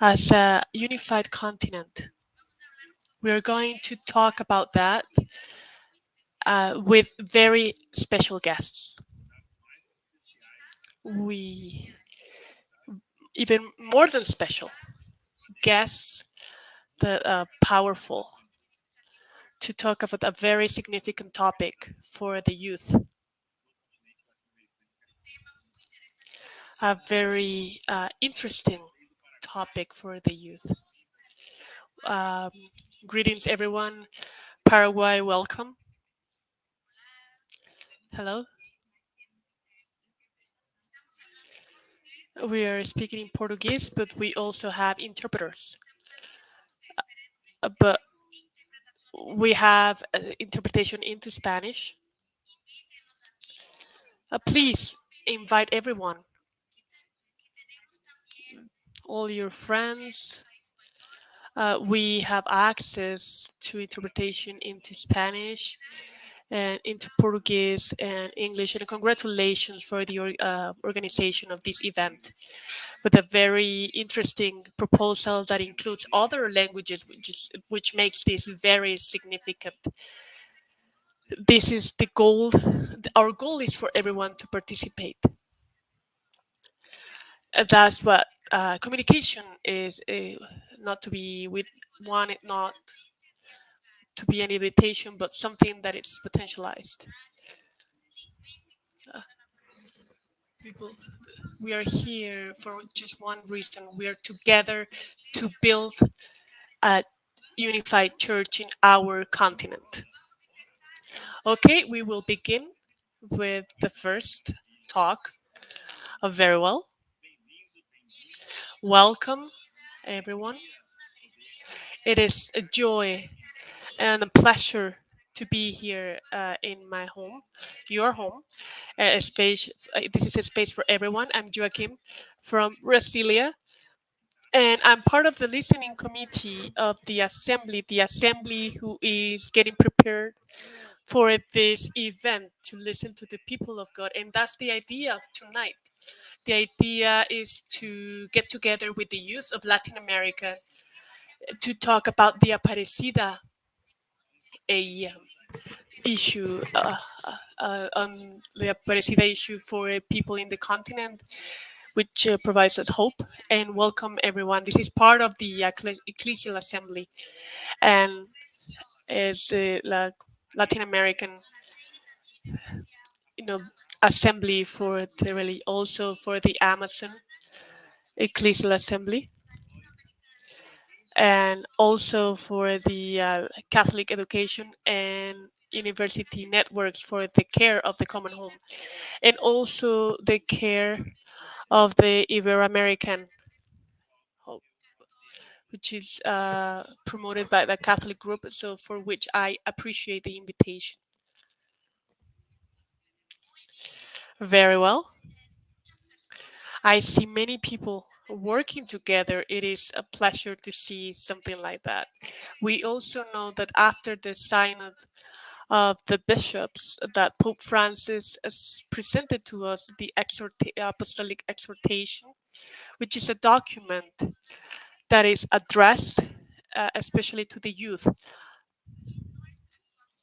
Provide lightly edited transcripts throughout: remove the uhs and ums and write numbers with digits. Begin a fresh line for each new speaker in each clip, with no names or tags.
as a unified continent. We are going to talk about that with very special guests. We, even more than special, guests that are powerful to talk about a very significant topic for the youth. A very interesting topic for the youth. Um, Greetings, everyone. Paraguay, welcome. Hello. We are speaking in Portuguese, but we also have interpreters. But we have interpretation into Spanish. Please invite everyone, all your friends. We have access to interpretation into Spanish and into Portuguese and English. And congratulations for the organization of this event with a very interesting proposal that includes other languages, which makes this very significant. This is the goal. Our goal is for everyone to participate. That's what communication is. Not to be with one, not to be an invitation, but something that is potentialized. People, we are here for just one reason. We are together to build a unified church in our continent. Okay, we will begin with the first talk. Very well. Welcome, everyone. It is a joy and a pleasure to be here in my home, your home, a space. This is a space for everyone. I'm Joachim from Brasilia, and I'm part of the listening committee of the assembly who is getting prepared for this event to listen to the people of God. And that's the idea of tonight. The idea is to get together with the youth of Latin America to talk about the Aparecida, a issue on the Aparecida issue for people in the continent, which provides us hope. And welcome everyone. This is part of the Ecclesial Assembly, and is the Latin American, you know, assembly for the really also for the Amazon Ecclesial Assembly, and also for the Catholic education and university networks for the care of the common home, and also the care of the Ibero-American hope, which is promoted by the Catholic group, so for which I appreciate the invitation. Very well. I see many people working together. It is a pleasure to see something like that. We also know that after the Synod of the Bishops, that Pope Francis has presented to us the Apostolic Exhortation, which is a document that is addressed especially to the youth,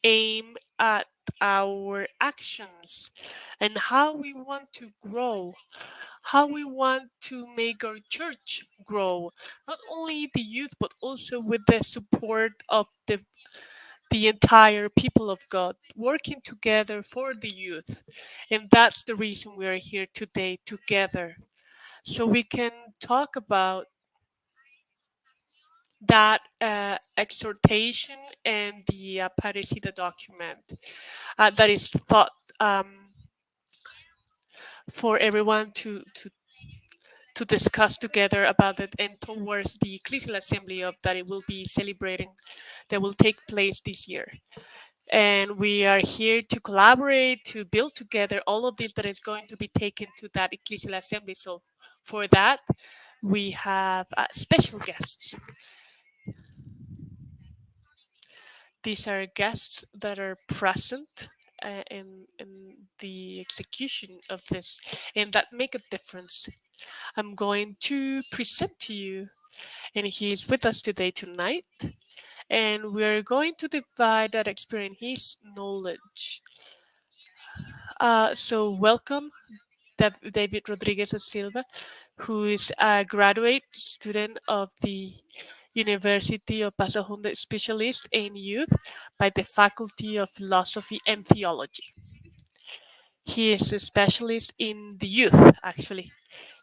aim at our actions and how we want to grow, how we want to make our church grow, not only the youth, but also with the support of the entire people of God, working together for the youth. And that's the reason we are here today together. So we can talk about that exhortation and the Aparecida document that is thought for everyone to discuss together about it, and towards the Ecclesial Assembly of that it will be celebrating, that will take place this year. And we are here to collaborate, to build together all of this that is going to be taken to that Ecclesial Assembly. So for that, we have special guests. These are guests that are present in the execution of this, and that make a difference. I'm going to present to you and he is with us today tonight. And we're going to divide that experience, his knowledge. So welcome, David Rodrigues Silva, who is a graduate student of the University of Paso Honda, specialist in youth by the Faculty of Philosophy and Theology. He is a specialist in the youth, actually.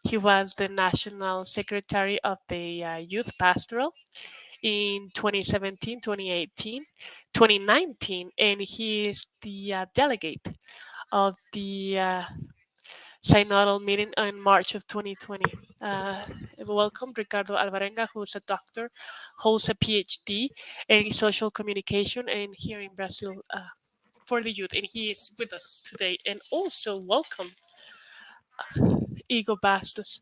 He was the National Secretary of the Youth Pastoral in 2017, 2018, 2019, and he is the delegate of the synodal meeting in March of 2020. Welcome, Ricardo Alvarenga, who's a doctor, holds a PhD in social communication, and here in Brazil for the youth, and he is with us today. And also welcome Igor Bastos,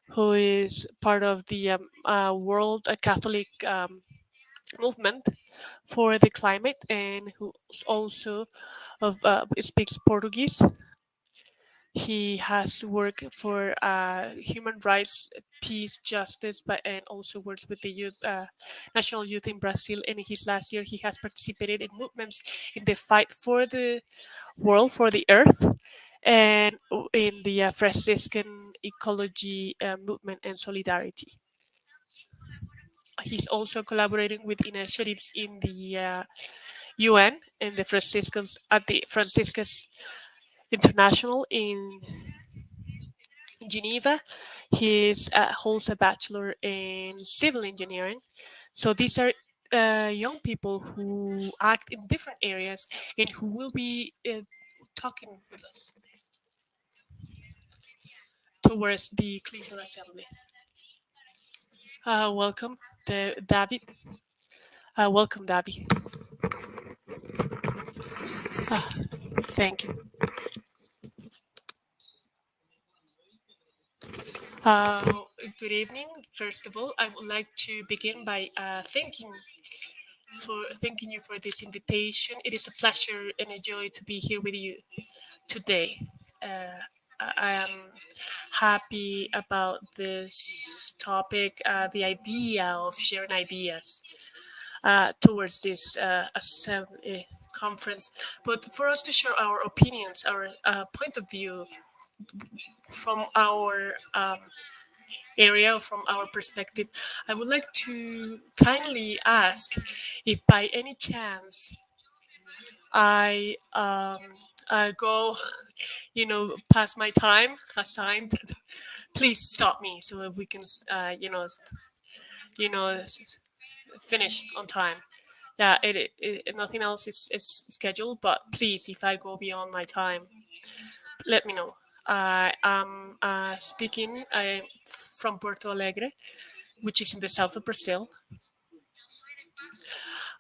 who is part of the World Catholic movement for the climate, and who also speaks Portuguese. He has worked for human rights, peace, justice, but and also works with the youth, national youth in Brazil. And in his last year, he has participated in movements in the fight for the world, for the earth, and in the Franciscan ecology movement and solidarity. He's also collaborating with initiatives in the UN and the Franciscans at the Franciscus International in Geneva. He holds a bachelor in civil engineering. So these are young people who act in different areas and who will be talking with us towards the Ecclesial Assembly. Welcome, David. Welcome, Davi. Thank you. Uh, Good evening. First of all, I would like to begin by thanking you for this invitation. It is a pleasure and a joy to be here with you today. I am happy about this topic, the idea of sharing ideas towards this assembly conference, but for us to share our opinions, our point of view from our area, from our perspective. I would like to kindly ask if by any chance I go, past my time assigned. Please stop me so that we can, you know, finish on time. Yeah, nothing else is scheduled, but please, if I go beyond my time, let me know. I am speaking from Porto Alegre, which is in the south of Brazil.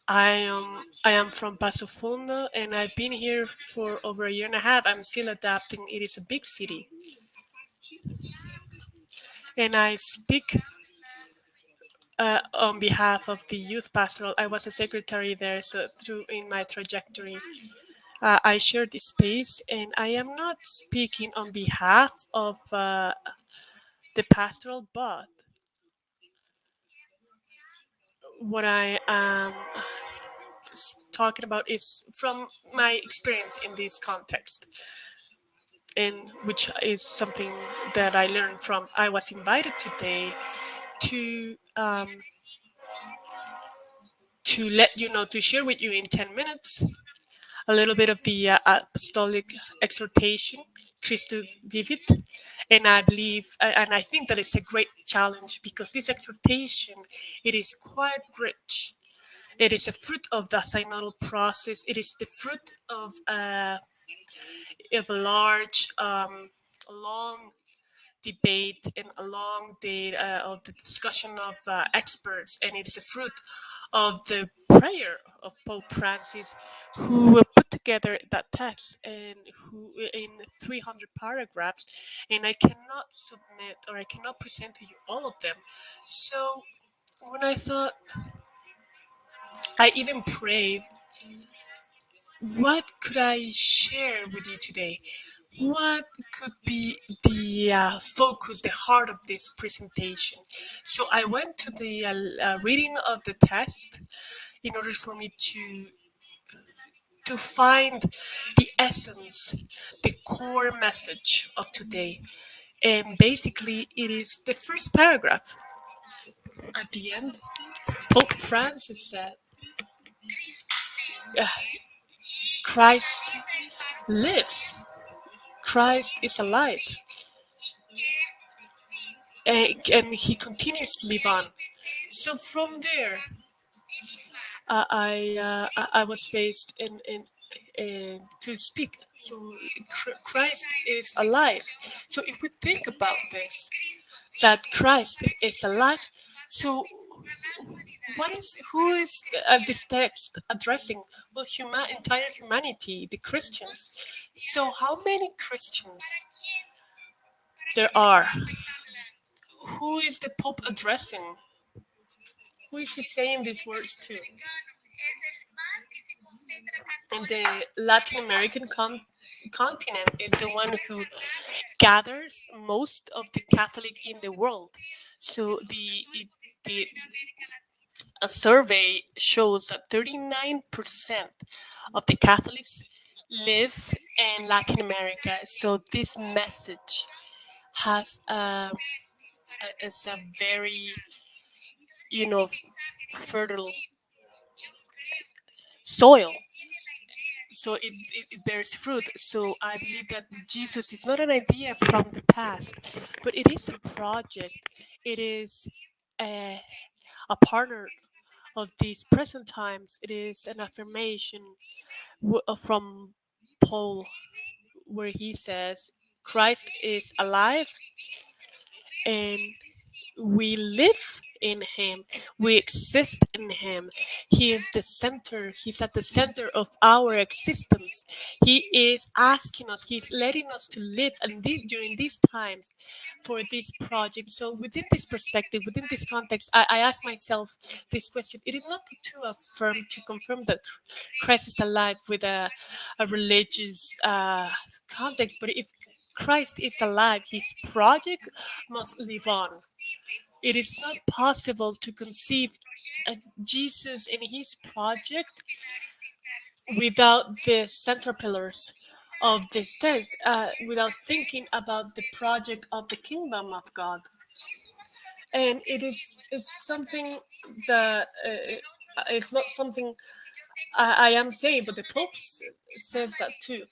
I am from Paso Fundo, and I've been here for over a year and a half. I'm still adapting. It is a big city, and I speak on behalf of the youth pastoral. I was a secretary there, so through in my trajectory, I share this space, and I am not speaking on behalf of the pastoral, but what I am talking about is from my experience in this context, and which is something that I learned from. I was invited today to let you know, to share with you in 10 minutes a little bit of the Apostolic Exhortation Christus vivit, and I believe and I think that it's a great challenge because this exhortation, it is quite rich. It is a fruit of the synodal process. It is the fruit of a large, long debate and a long day of the discussion of experts, and it is a fruit of the prayer of Pope Francis, who put together that text and who in 300 paragraphs, and I cannot submit or I cannot present to you all of them. So when I thought, I even prayed, what could I share with you today? what could be the focus, the heart of this presentation? So I went to the reading of the text in order for me to find the essence, the core message of today. And basically, it is the first paragraph. At the end, Pope Francis said, uh, Christ lives, Christ is alive, and he continues to live on. So from there, I was based in to speak. So Christ is alive. So if we think about this, that Christ is alive, so what is who is this text addressing? Well, entire humanity, the Christians. So how many Christians there are? Who is the Pope addressing? Who is he saying these words to? And the Latin American continent is the one who gathers most of the Catholic in the world. So the a survey shows that 39% of the Catholics live in Latin America. So this message has is a very fertile soil. So it bears fruit. So I believe that Jesus is not an idea from the past, but it is a project. It is a, a partner of these present times. It is an affirmation from Paul, where he says, Christ is alive and we live in him, we exist in him. He is the center, he's at the center of our existence. He is asking us, he's letting us to live and this during these times for this project. So within this perspective, within this context, I ask myself this question. It is not to affirm, to confirm that Christ is alive with a religious context, but if Christ is alive, his project must live on. It is not possible to conceive Jesus and his project without the center pillars of this text, without thinking about the project of the kingdom of God. And is something that it's not something I am saying, but the Pope says that too.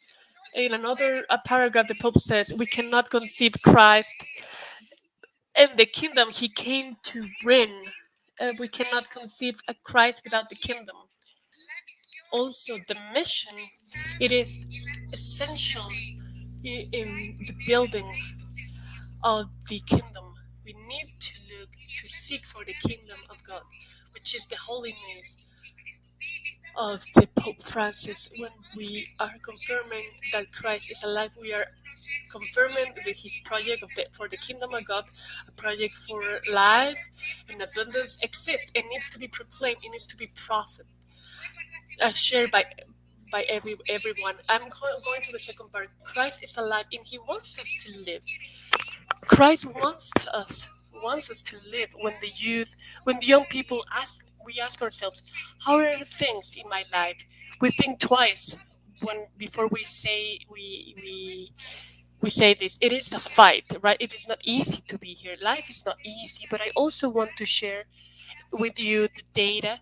In another paragraph, the Pope says, we cannot conceive Christ and the kingdom he came to bring. We cannot conceive a Christ without the kingdom. Also, the mission, it is essential in the building of the kingdom. We need to look to seek for the kingdom of God, which is the holiness of the Pope Francis. When we are confirming that Christ is alive, we are confirming with his project for the kingdom of God, a project for life and abundance exists and needs to be proclaimed. It needs to be shared by everyone. I'm going to the second part. Christ is alive and he wants us to live. Christ wants us to live. When the young people we ask ourselves, how are the things in my life? We think twice before we say this. It is a fight, right? It is not easy to be here. Life is not easy, but I also want to share with you the data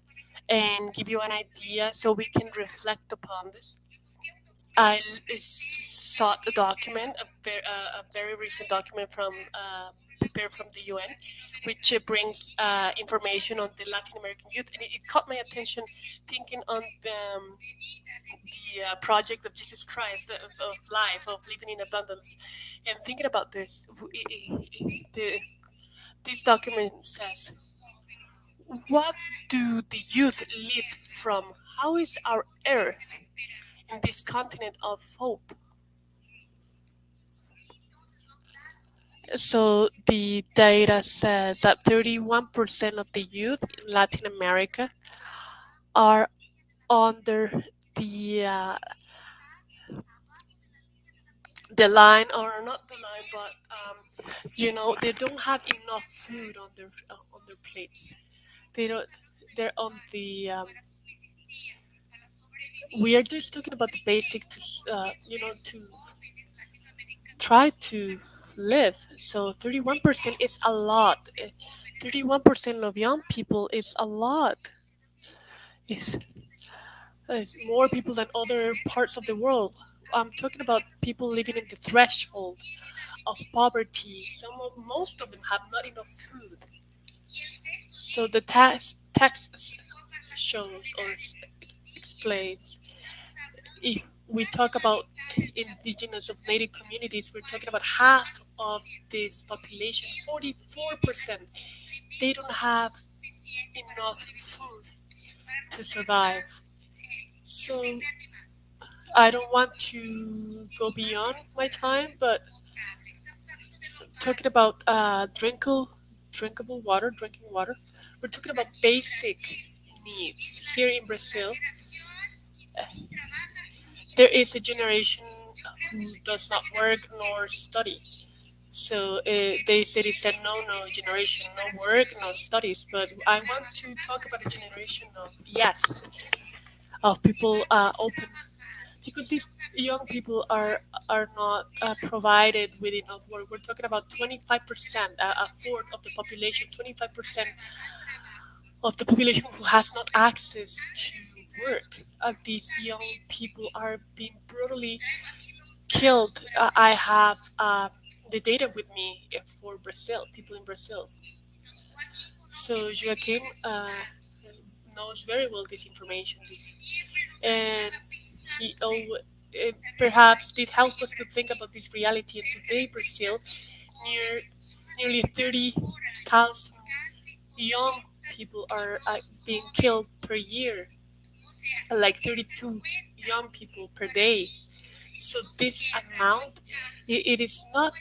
and give you an idea so we can reflect upon this. I sought a document, a very recent document prepared from the UN, which brings information on the Latin American youth, and it caught my attention thinking on the project of Jesus Christ, of life, of living in abundance, and thinking about this. This document says, what do the youth live from? How is our earth in this continent of hope? So the data says that 31% of the youth in Latin America are under the the line, or not the line, but they don't have enough food on their plates. They don't. They're on the. We are just talking about the basic to to try to live. So 31% is a lot. 31% of young people is a lot. Is It's more people than other parts of the world. I'm talking about people living in the threshold of poverty. Most of them have not enough food. So the text shows or explains, if we talk about indigenous of native communities, we're talking about half of this population, 44%. They don't have enough food to survive. So I don't want to go beyond my time, but talking about drinking water, we're talking about basic needs. Here in Brazil, there is a generation who does not work nor study. So they said no generation, no work, no studies. But I want to talk about a generation of yes, of people open, because these young people are not provided with enough work. We're talking about 25%, a fourth of the population, 25% of the population who has not access to work. These young people are being brutally killed. I have the data with me for Brazil, people in Brazil. So Joaquim knows very well this information, and he perhaps did help us to think about this reality. And today, Brazil, near nearly 30,000 young people are being killed per year, like 32 young people per day. So this amount, it is not,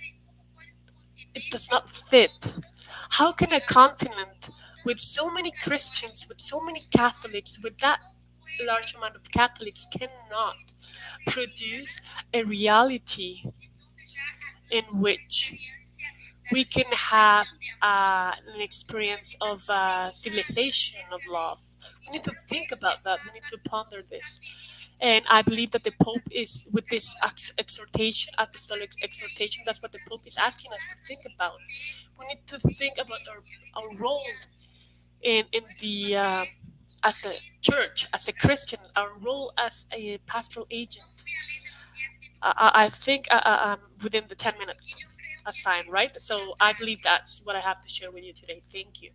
it does not fit. How can a continent with so many Christians, with so many Catholics, with that large amount of Catholics, cannot produce a reality in which we can have an experience of civilization, of love? We need to think about that. We need to ponder this. And I believe that the Pope is, with this exhortation, apostolic exhortation, that's what the Pope is asking us to think about. We need to think about our role in the as a church, as a Christian, our role as a pastoral agent. I think within the 10 minutes assigned, right? So I believe that's what I have to share with you today. Thank you.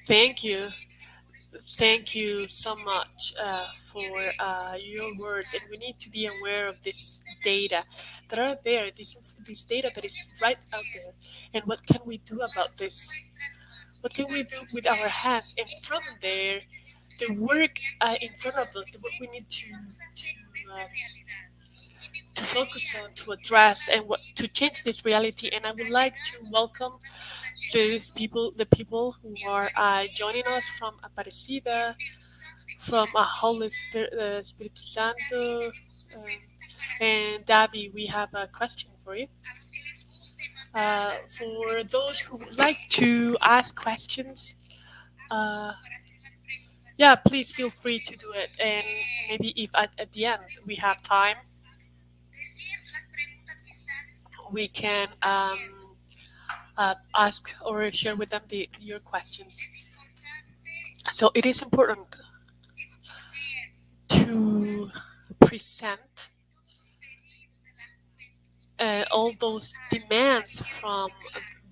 Thank you. Thank you so much for your words, and we need to be aware of this data that are there. This data that is right out there, and what can we do about this? What can we do with our hands? And from there, the work in front of us, the work we need to focus on, to address, and to change this reality. And I would like to welcome the people who are joining us from Aparecida, from a Holy Spirit, Espiritu Santo. And Davi, we have a question for you. For those who would like to ask questions, uh, yeah, please feel free to do it. And maybe if at the end we have time, we can ask or share with them your questions. So it is important to present all those demands from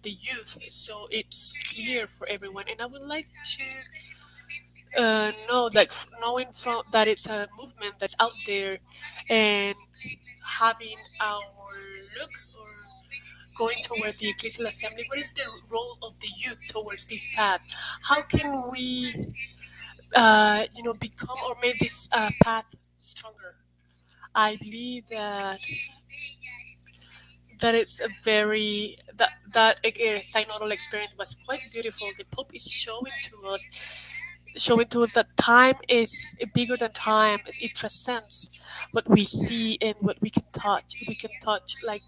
the youth, so it's clear for everyone. And I would like to know, like, knowing from that it's a movement that's out there, and having our look or going towards the Ecclesial Assembly. What is the role of the youth towards this path? How can we, become or make this path stronger? I believe that it's a very that synodal experience was quite beautiful. The Pope is showing to us showing to us that time is bigger than time. It transcends what we see and what we can touch. We can touch like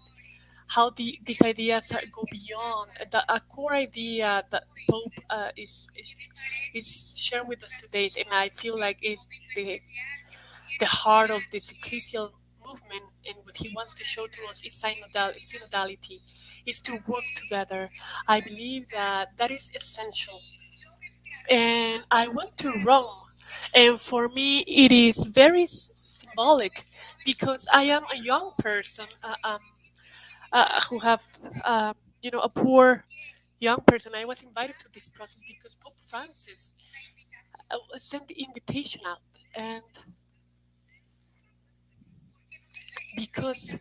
how these ideas go beyond the a core idea that Pope is sharing with us today, and I feel like it's the heart of this ecclesial movement, and what he wants to show to us is synodality, is to work together. I believe that that is essential. And I went to Rome, and for me it is very symbolic because I am a young person who have a poor young person. I was invited to this process because Pope Francis sent the invitation out, and because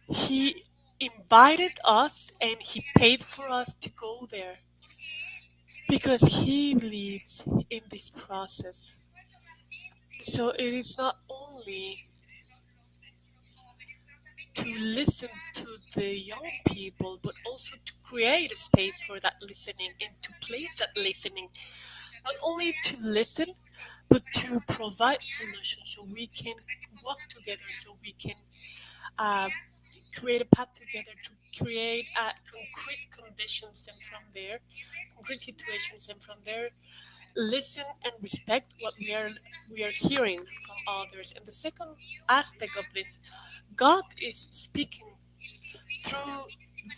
he invited us and he paid for us to go there because he believes in this process. So it is not only to listen to the young people, but also to create a space for that listening and to place that listening, not only to listen, but to provide solutions so we can work together, so we can uh, create a path together to create concrete conditions, and from there, concrete situations, and from there, listen and respect what we are hearing from others. And the second aspect of this, God is speaking through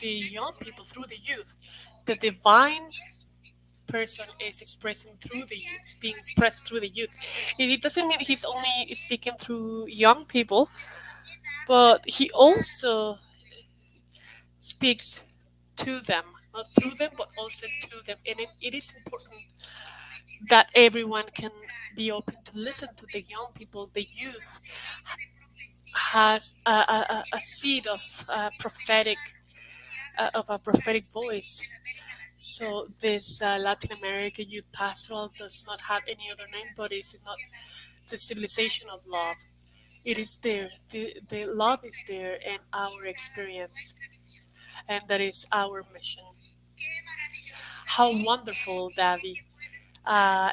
the young people, through the youth. The divine person is expressing through the youth, it's being expressed through the youth. It doesn't mean he's only speaking through young people, but he also speaks to them, not through them, but also to them. And it is important that everyone can be open to listen to the young people. The youth has a seed of a prophetic voice. So this Latin America Youth Pastoral does not have any other name, but it's not the civilization of love. It is there. The love is there, and our experience, and that is our mission. How wonderful, Davi.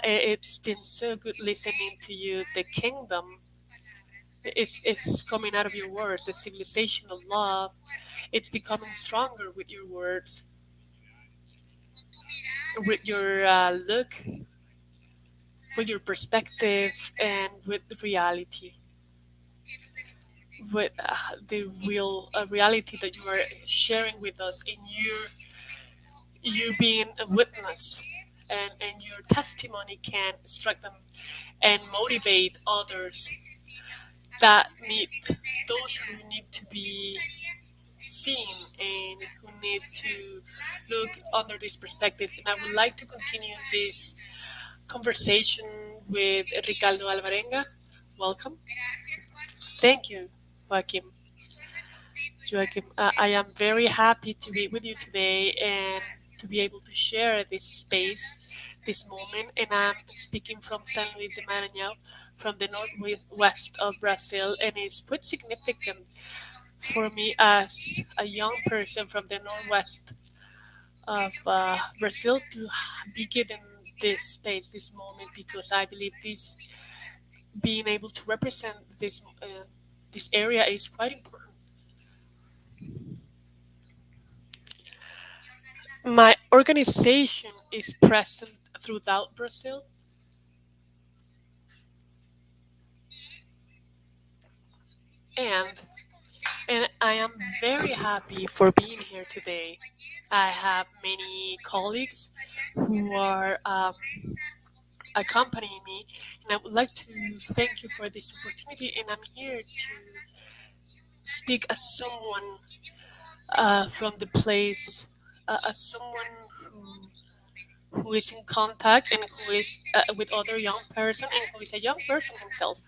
It's been so good listening to you. The kingdom is coming out of your words. The civilization of love, it's becoming stronger with your words, with your look, with your perspective, and with the reality, with the real reality that you are sharing with us in you being a witness, and your testimony can strengthen and motivate others that need those who need to be seen and who need to look under this perspective. And I would like to continue this conversation with Ricardo Alvarenga. Welcome. Thank you, Joaquim. Joaquim, I am very happy to be with you today and to be able to share this space, this moment. And I'm speaking from San Luis de Maranhão, from the northwest of Brazil, and it's quite significant for me as a young person from the northwest of Brazil to be given this space, this moment, because I believe this being able to represent this area is quite important. My organization is present throughout Brazil, and and I am very happy for being here today. I have many colleagues who are accompanying me, and I would like to thank you for this opportunity. And I'm here to speak as someone from the place, as someone who is in contact and who is with other young person and who is a young person himself.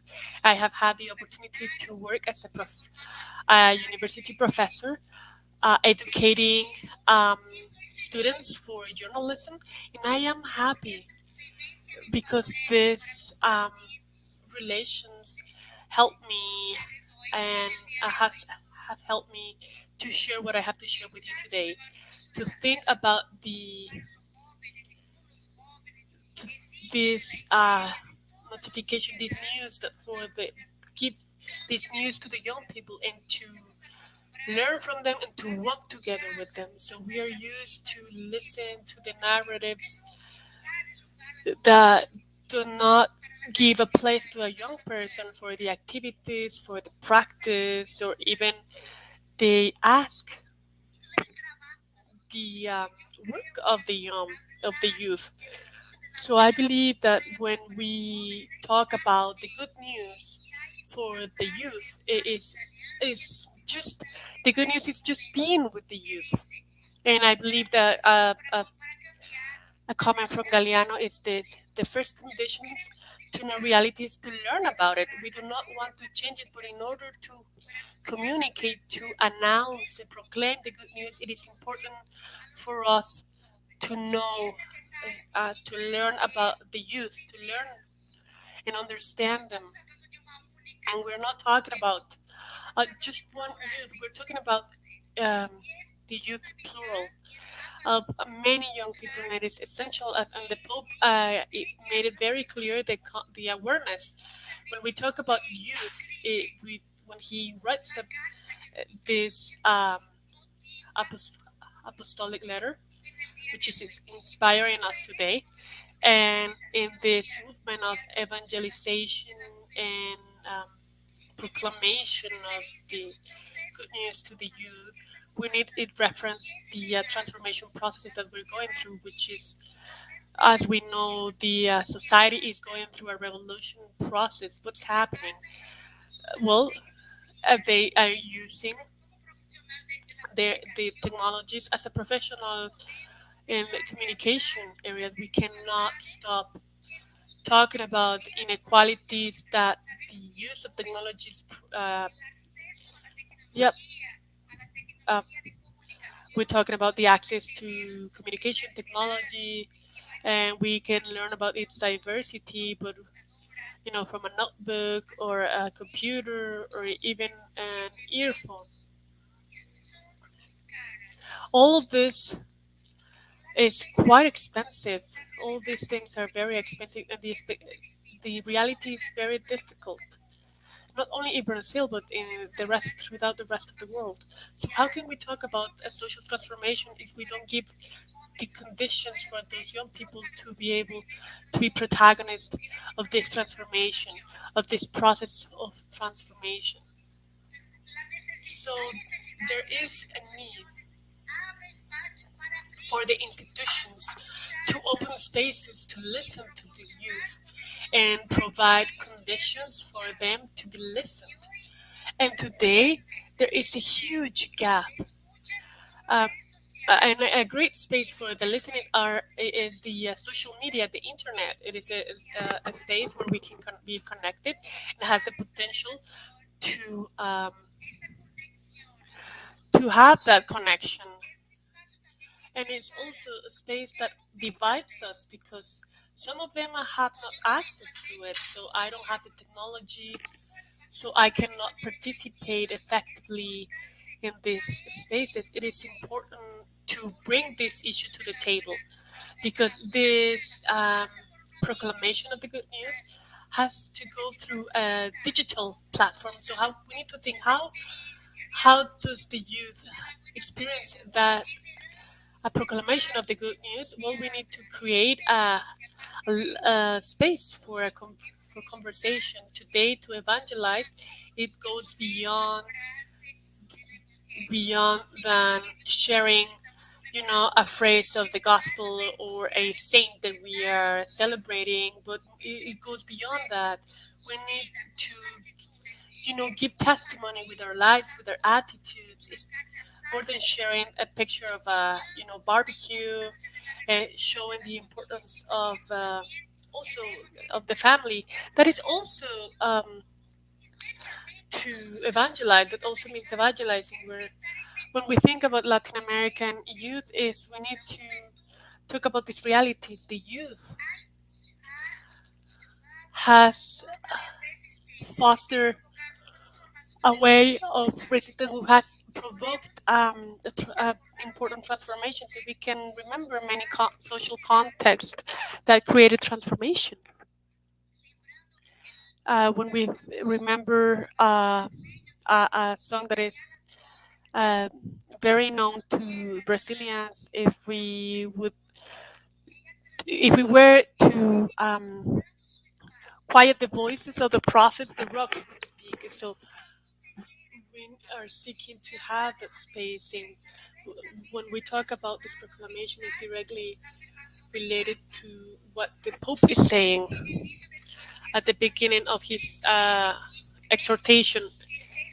I have had the opportunity to work as a university professor, educating students for journalism, and I am happy because this relations help me and have helped me to share what I have to share with you today. To think about this notification, this news that for the give this news to the young people and to learn from them and to work together with them. So we are used to listen to the narratives that do not give a place to a young person for the activities, for the practice, or even they ask the work of the youth. So I believe that when we talk about the good news for the youth, it is just the good news is just being with the youth. And I believe that a comment from Galeano is this: the first condition to know reality is to learn about it. We do not want to change it, but in order to communicate, to announce, and proclaim the good news, it is important for us to know, to learn about the youth, to learn and understand them. And we're not talking about just one youth, we're talking about um, the youth plural of many young people, and it is essential. And the Pope it made it very clear that the awareness, when we talk about youth, when he writes this apost- apostolic letter, which is inspiring us today, and in this movement of evangelization and proclamation of the good news to the youth, we need it reference the transformation processes that we're going through, which is, as we know, the society is going through a revolution process. What's happening? Well, they are using the technologies as a professional in the communication area. We cannot stop talking about inequalities that the use of technologies. Yep, uh, we're talking about the access to communication technology, and we can learn about its diversity, but from a notebook or a computer or even an earphone. All of this is quite expensive. All these things are very expensive, and the reality is very difficult. Not only in Brazil, but in the rest, throughout the rest of the world. So how can we talk about a social transformation if we don't give the conditions for those young people to be able to be protagonists of this transformation, of this process of transformation? So there is a need for the institutions to open spaces to listen to the youth and provide conditions for them to be listened. And today, there is a huge gap. Uh, and a great space for the listening is the social media, the internet. It is a space where we can be connected and has the potential to have that connection. And it's also a space that divides us because some of them have not access to it. So I don't have the technology, so I cannot participate effectively in these spaces. It is important to bring this issue to the table because this proclamation of the good news has to go through a digital platform. So how we need to think how does the youth experience that a proclamation of the good news? Well, we need to create a space for for conversation. Today, to evangelize, it goes beyond than sharing, a phrase of the gospel or a saint that we are celebrating, but it goes beyond that. We need to, give testimony with our lives, with our attitudes. It's more than sharing a picture of a, barbecue, and showing the importance of also of the family. That is also to evangelize. That also means evangelizing. Where when we think about Latin American youth, is we need to talk about these realities. The youth has fostered a way of resistance who has provoked important transformations. So we can remember many social contexts that created transformation. When we remember a song that is uh, very known to Brazilians, if we were to quiet the voices of the prophets, the rocks would speak. So we are seeking to have that space, and when we talk about this proclamation, it's directly related to what the Pope is saying at the beginning of his exhortation.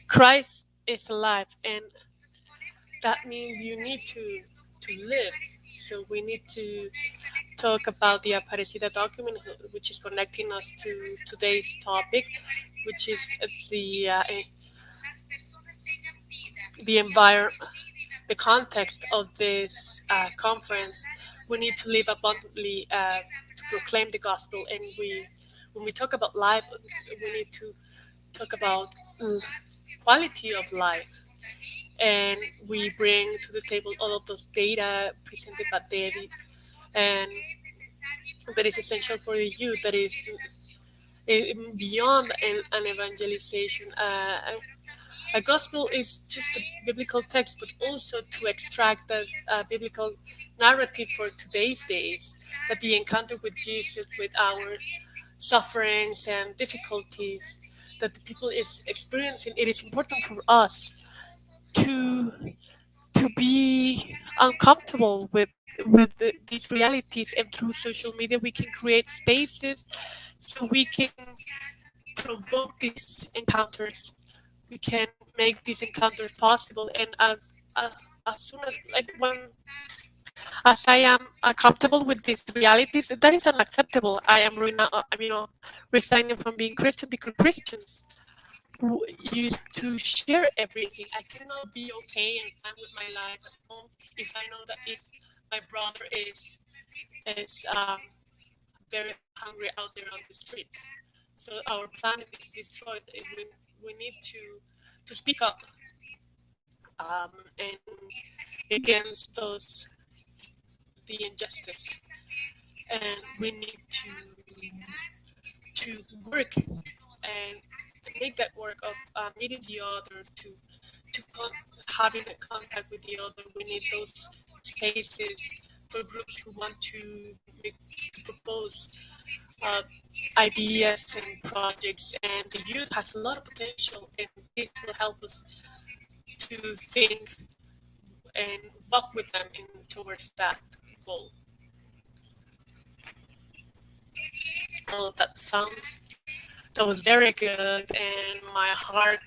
Christ is alive, and that means you need to live. So we need to talk about the Aparecida document, which is connecting us to today's topic, which is the environment, the context of this conference. We need to live abundantly to proclaim the gospel, and when we talk about life, we need to talk about quality of life. And we bring to the table all of those data presented by Davi, and that is essential for the youth. That is beyond an evangelization. A gospel is just a biblical text, but also to extract that biblical narrative for today's days. That the encounter with Jesus, with our sufferings and difficulties that the people is experiencing, it is important for us to be uncomfortable with these realities, and through social media we can create spaces so we can provoke these encounters. We can make these encounters possible, and as soon as like when as I am comfortable with these realities, that is unacceptable. I am resigning from being Christian because Christians used to share everything. I cannot be okay and fine with my life at home if I know that if my brother is very hungry out there on the streets. So our planet is destroyed. We need to speak up and against those the injustice, and we need to work and make that work of meeting the other, having a contact with the other. We need those spaces for groups who want to propose uh, ideas and projects, and the youth has a lot of potential, and this will help us to think and walk with them towards that goal. Oh, that was very good, and my heart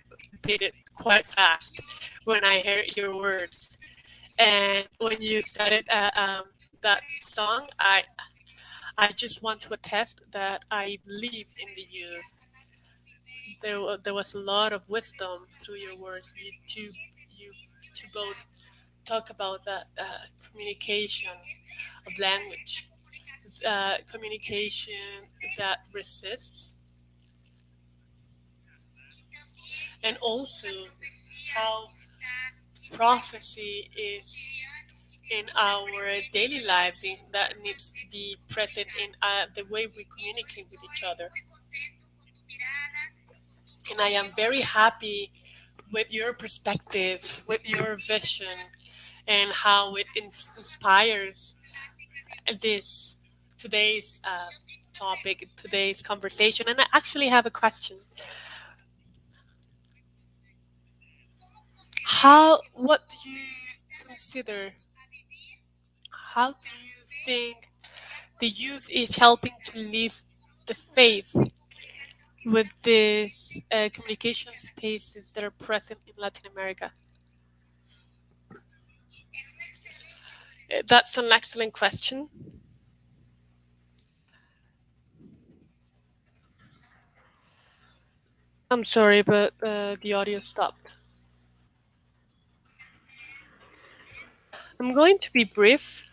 beat it quite fast when I heard your words. And when you started that song, I just want to attest that I believe in the youth. There was a lot of wisdom through your words. You to both talk about that communication of language, communication that resists, and also how prophecy is in our daily lives, that needs to be present in the way we communicate with each other. And I am very happy with your perspective, with your vision, and how it inspires this today's topic, today's conversation. And I actually have a question. What do you consider? How do you think the youth is helping to live the faith with these communication spaces that are present in Latin America? That's an excellent question. I'm sorry, but the audio stopped. I'm going to be brief.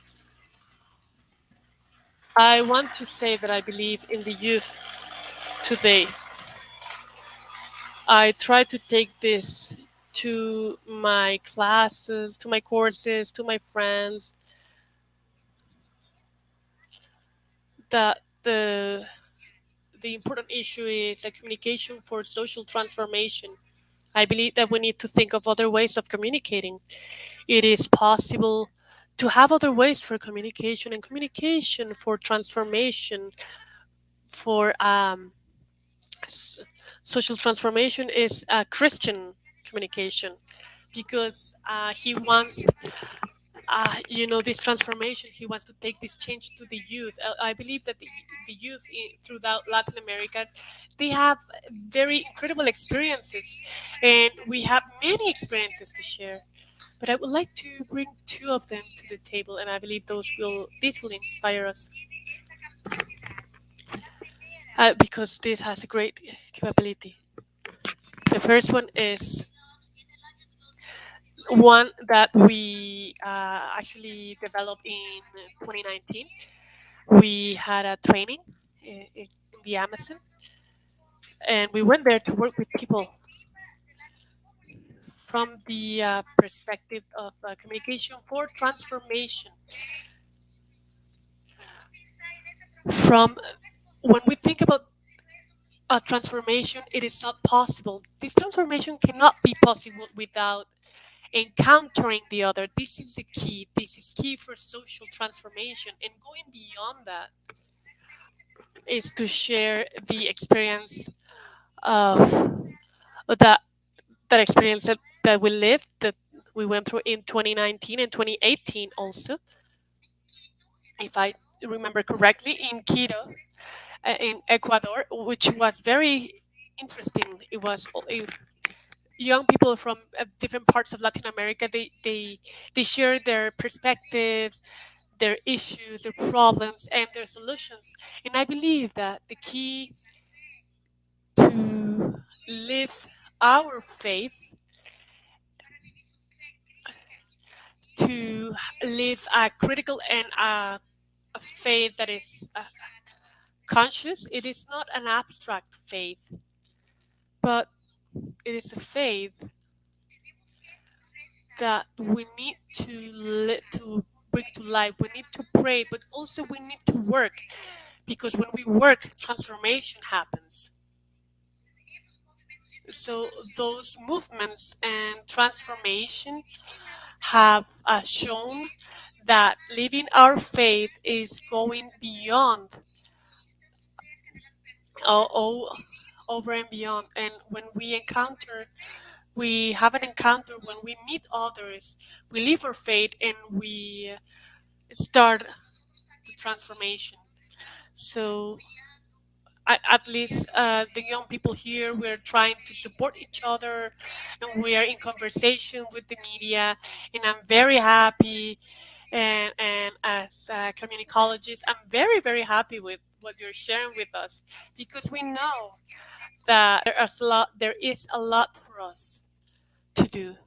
I want to say that I believe in the youth today. I try to take this to my classes, to my courses, to my friends, that the important issue is a communication for social transformation. I believe that we need to think of other ways of communicating. It is possible to have other ways for communication, and communication for transformation, for s- social transformation is a Christian communication, because he wants, this transformation. He wants to take this change to the youth. I believe that the youth throughout Latin America, they have very incredible experiences, and we have many experiences to share. But I would like to bring two of them to the table, and I believe this will inspire us, because this has a great capability. The first one is one that we actually developed in 2019. We had a training in the Amazon, and we went there to work with people from the perspective of communication for transformation. From when we think about a transformation, it is not possible. This transformation cannot be possible without encountering the other. This is the key. This is key for social transformation. And going beyond that is to share the experience of that experience that we lived, that we went through in 2019 and 2018 also, if I remember correctly, in Quito, in Ecuador, which was very interesting. It was young people from different parts of Latin America. They shared their perspectives, their issues, their problems, and their solutions. And I believe that the key to live our faith, to live a critical and a faith that is conscious, it is not an abstract faith, but it is a faith that we need to live, to bring to life. We need to pray, but also we need to work, because when we work, transformation happens. So those movements and transformation have shown that living our faith is going beyond, all over and beyond. And when we have an encounter, when we meet others, we live our faith and we start the transformation. So at least the young people here, we're trying to support each other, and we are in conversation with the media, and I'm very happy. And as a communicologist, I'm very, very happy with what you're sharing with us, because we know that there is a lot for us to do.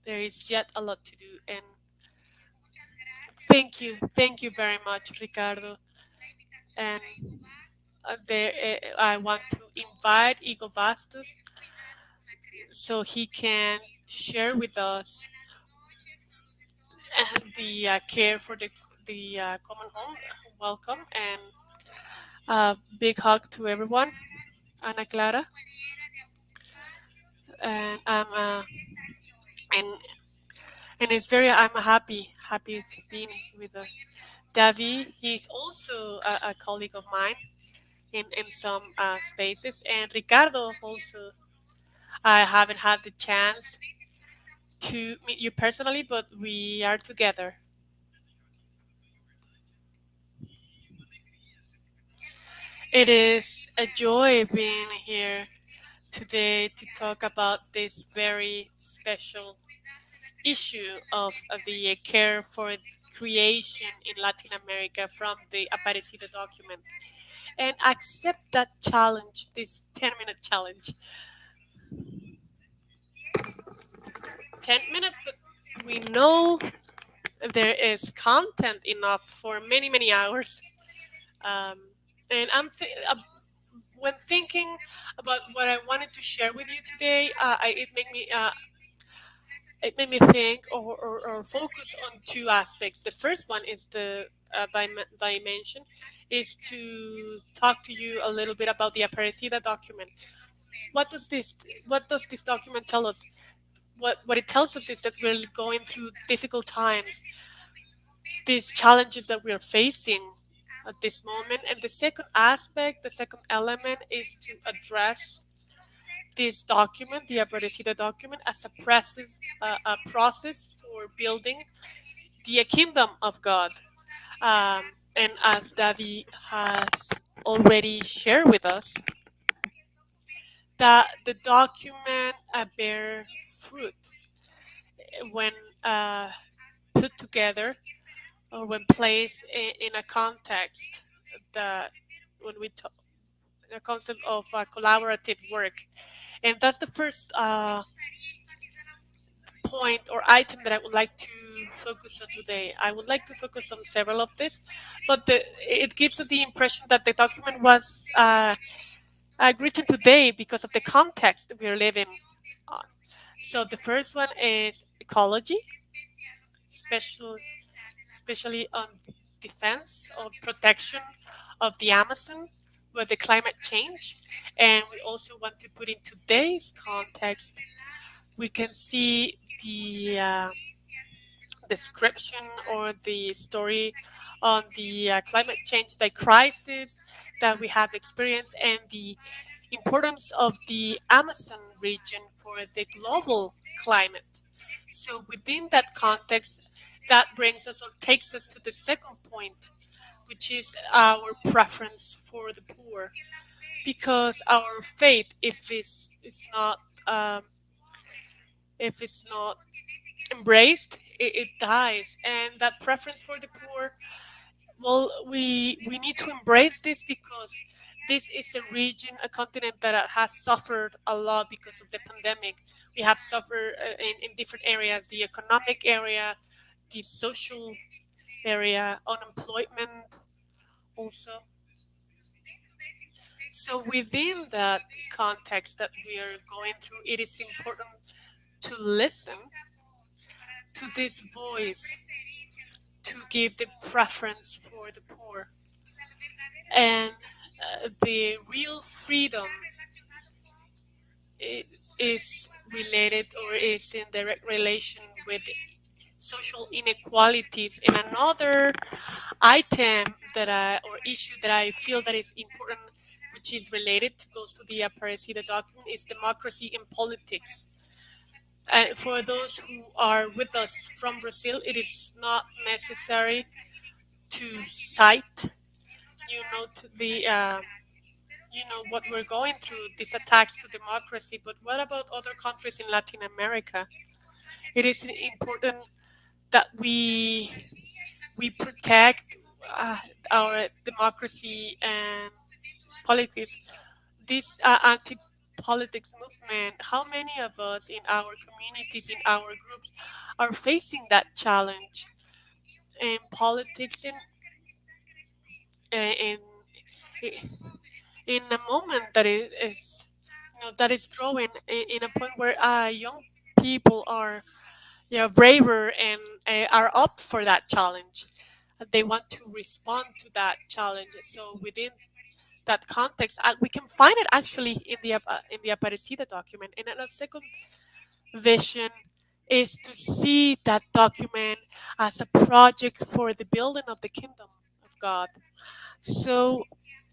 There is yet a lot to do. And thank you very much, Ricardo. And I want to invite Igor Bastos so he can share with us the care for the common home. Welcome, and a big hug to everyone. Ana Clara, and and it's very, I'm happy being with Davi. He's also a colleague of mine in some spaces, and Ricardo also. I haven't had the chance to meet you personally, but we are together. It is a joy being here today to talk about this very special issue of the care for creation in Latin America from the Aparecida document, and accept that challenge, this 10-minute challenge. 10 minutes, but we know there is content enough for many, many hours. Um, and when thinking about what I wanted to share with you today, it made me think or focus on two aspects. The first one is the dimension, is to talk to you a little bit about the Aparecida document. What does this document tell us? What it tells us is that we're going through difficult times, these challenges that we are facing at this moment. And the second aspect, the second element, is to address this document, the Aparecida document, as a process for building the kingdom of God. And as Davi has already shared with us, that the document bear fruit when put together or when placed in a context that when we talk in a concept of collaborative work. And that's the first point or item that I would like to focus on today. I would like to focus on several of this, but it gives us the impression that the document was written today because of the context we are living on. So the first one is ecology, especially especially on defense of protection of the Amazon with the climate change. And we also want to put in today's context, we can see the description or the story on the climate change, the crisis that we have experienced, and the importance of the Amazon region for the global climate. So, within that context, that brings us or takes us to the second point, which is our preference for the poor. Because our faith, um, if it's not embraced, it dies, and that preference for the poor, well, we need to embrace this because this is a region, a continent that has suffered a lot because of the pandemic. We have suffered in different areas, the economic area, the social area, unemployment also. So within that context that we are going through, it is important to listen to this voice, to give the preference for the poor. And the real freedom i- is related or is in direct relation with social inequalities. And another item that or issue that I feel that is important, which is related, goes to the Aparecida document, is democracy in politics. For those who are with us from Brazil, it is not necessary to cite, to the what we're going through, these attacks to democracy. But what about other countries in Latin America? It is important that we protect our democracy and politics. This anti-politics movement. How many of us in our communities, in our groups, are facing that challenge? And politics in in a moment that is that is growing in a point where young people are braver and are up for that challenge. They want to respond to that challenge. So within that context, we can find it actually in the Aparecida document. And a second vision is to see that document as a project for the building of the kingdom of God. So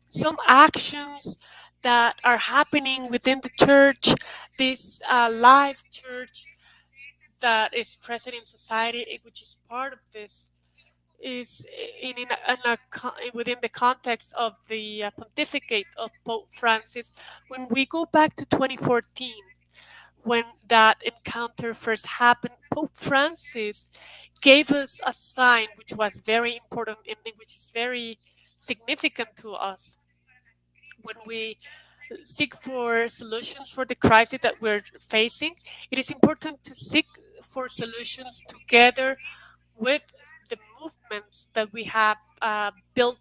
some actions that are happening within the church, this live church that is present in society, which is part of this, is within the context of the pontificate of Pope Francis. When we go back to 2014, when that encounter first happened, Pope Francis gave us a sign which was very important and which is very significant to us when we seek for solutions for the crisis that we're facing. It is important to seek for solutions together with the movements that we have built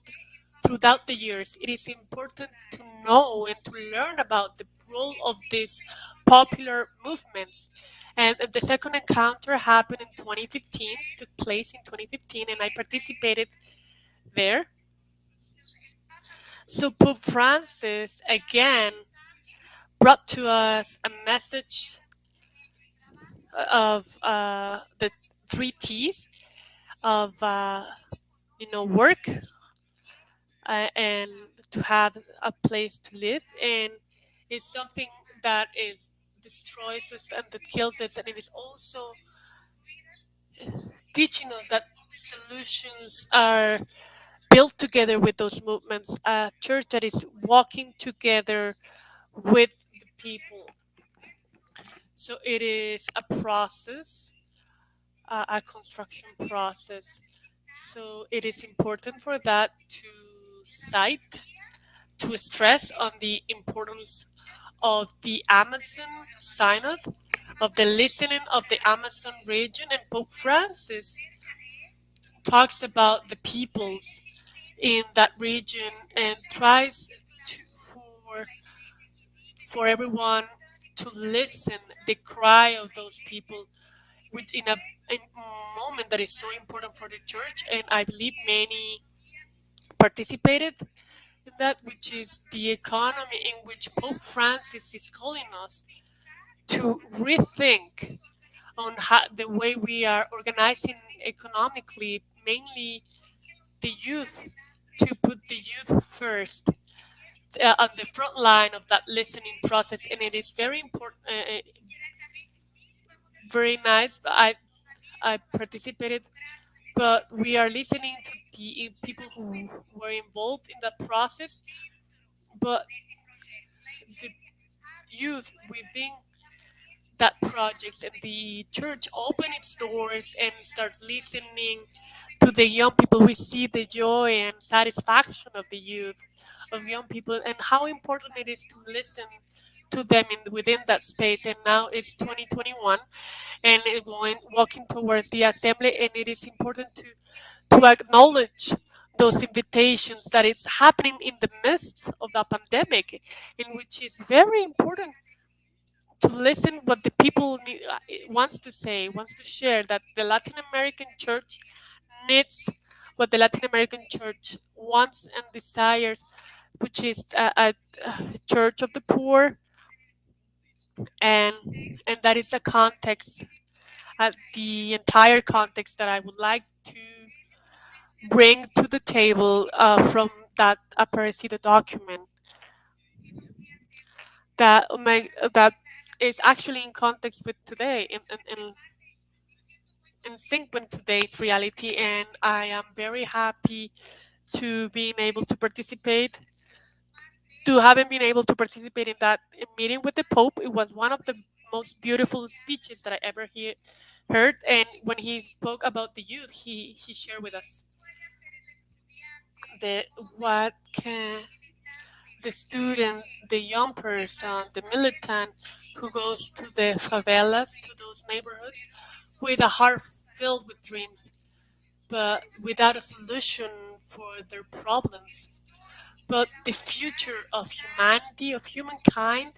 throughout the years. It is important to know and to learn about the role of these popular movements. And the second encounter happened in 2015, took place in 2015, and I participated there. So Pope Francis again brought to us a message of the three T's of work, and to have a place to live, and it's something that is destroys us and that kills us, and it is also teaching us that solutions are built together with those movements, a church that is walking together with the people. So it is a process, a construction process. So it is important for that to cite, to stress on the importance of the Amazon Synod, of the listening of the Amazon region, and Pope Francis talks about the peoples in that region and tries to, for everyone to listen the cry of those people within a moment that is so important for the church, and I believe many participated in that, which is the economy, in which Pope Francis is calling us to rethink on how, the way we are organizing economically, mainly the youth, to put the youth first, on the front line of that listening process, and it is very important, very nice. I participated, but we are listening to the people who were involved in that process, but the youth within that project, and the church open its doors and starts listening to the young people. We see the joy and satisfaction of the youth, of young people, and how important it is to listen to them within that space. And now it's 2021, and going walking towards the assembly, and it is important to acknowledge those invitations that it's happening in the midst of the pandemic, in which is very important to listen what the people wants to say, wants to share, that the Latin American church needs, what the Latin American church wants and desires, which is a church of the poor, and that is the context, the entire context that I would like to bring to the table, from that Aparecida document, that is actually in context with today, in sync with today's reality, and I am very happy to being able to participate, to having been able to participate in that meeting with the Pope. It was one of the most beautiful speeches that I ever heard, and when he spoke about the youth, he shared with us the what can the student, the young person, the militant who goes to the favelas, to those neighborhoods, with a heart filled with dreams, but without a solution for their problems. But the future of humanity, of humankind,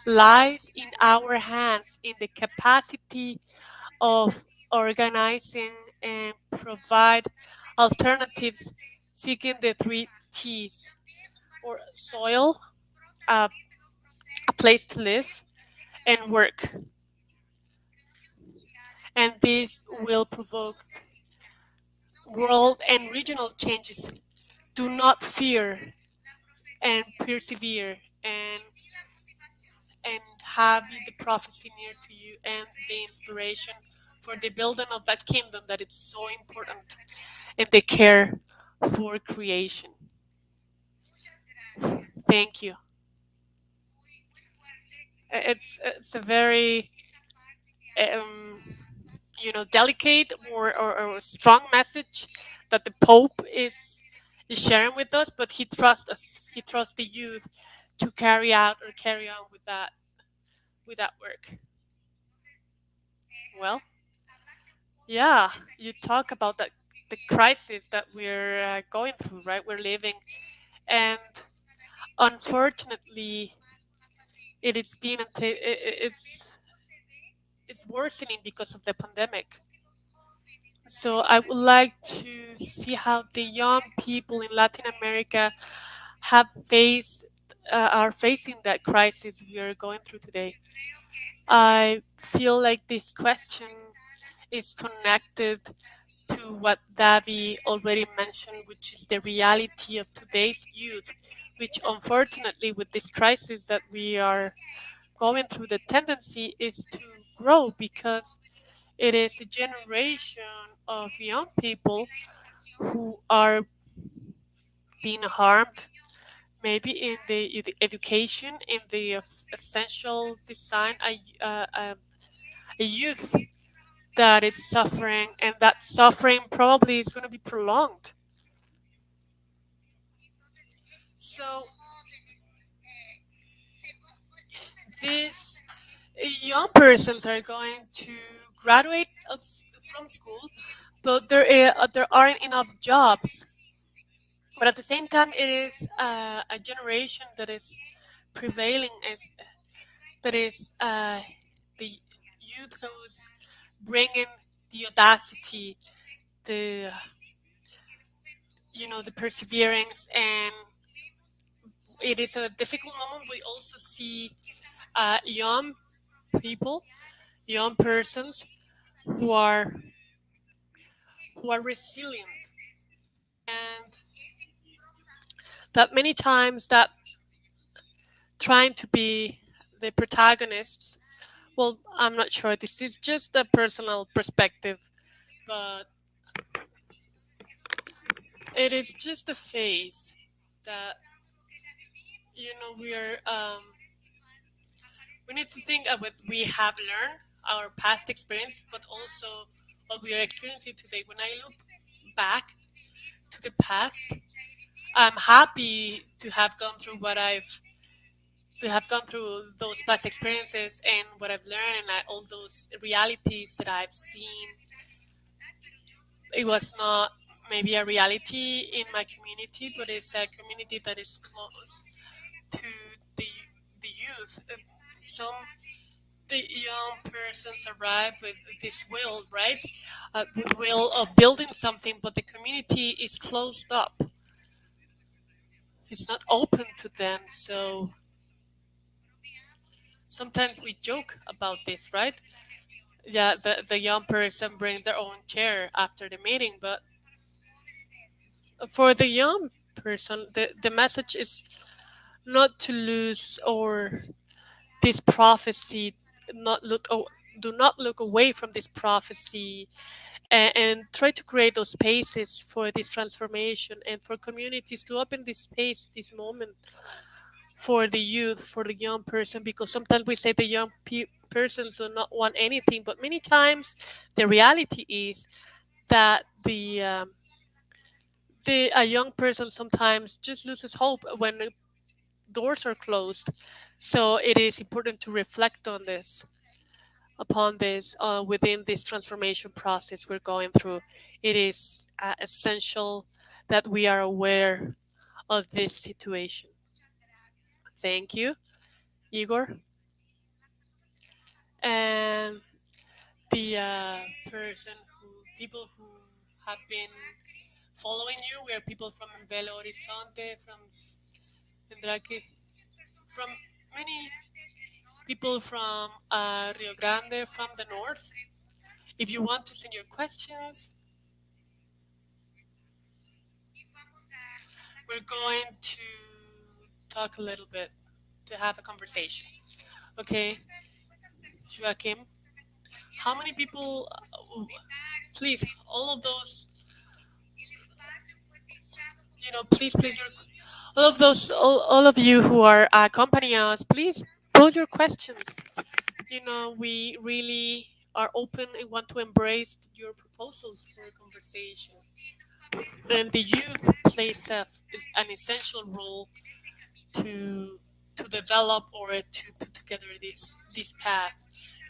lies in our hands, in the capacity of organizing and provide alternatives, seeking the three T's, or soil, a place to live, and work. And this will provoke world and regional changes. Do not fear, and persevere, and have the prophecy near to you, and the inspiration for the building of that kingdom that is so important, and the care for creation. Thank you. It's a very um, delicate, or strong message that the Pope is sharing with us, but he trusts us. He trusts the youth to carry on with that work. Well, yeah, you talk about the crisis that we're going through, right? We're living, and Unfortunately, it's worsening because of the pandemic. So I would like to see how the young people in Latin America have faced are facing that crisis we are going through today. I feel like this question is connected to what Davi already mentioned, which is the reality of today's youth, which unfortunately, with this crisis that we are going through, the tendency is to grow because it is a generation of young people who are being harmed, maybe in the education, in the essential design, a youth that is suffering, and that suffering probably is going to be prolonged. So these young persons are going to graduate from school, but there aren't enough jobs. But at the same time, it is a generation that is prevailing, is that is the youth who's bringing the audacity, the the perseverance, and it is a difficult moment. We also see young people, young persons who are resilient, and that many times that trying to be the protagonists. Well, I'm not sure. This is just a personal perspective, but it is just a phase that we need to think of what we have learned, our past experience, but also what we are experiencing today. When I look back to the past, I'm happy to have gone through those past experiences and what I've learned, and all those realities that I've seen. It was not maybe a reality in my community, but it's a community that is close to the the youth. Some the young persons arrive with this will, right? The will of building something, but the community is closed up. It's not open to them. So sometimes we joke about this, right? Yeah, the young person brings their own chair after the meeting, but for the young person, the message is not to lose or this prophecy, not look oh, do not look away from this prophecy, and try to create those spaces for this transformation and for communities to open this space, this moment for the youth, for the young person, because sometimes we say the young persons do not want anything, but many times the reality is that the a young person sometimes just loses hope when the doors are closed. So it is important to reflect on this, upon this, within this transformation process we're going through. It is essential that we are aware of this situation. Thank you, Igor. And the people who have been following you were people from Belo Horizonte, Vendraque, from many people from Rio Grande, from the north. If you want to send your questions, we're going to talk a little bit, to have a conversation. Okay, Joaquim, how many people, please, all of those, please, all of you who are accompanying us, please pose your questions. We really are open and want to embrace your proposals for a conversation. And the youth plays is an essential role to develop or to put together this path.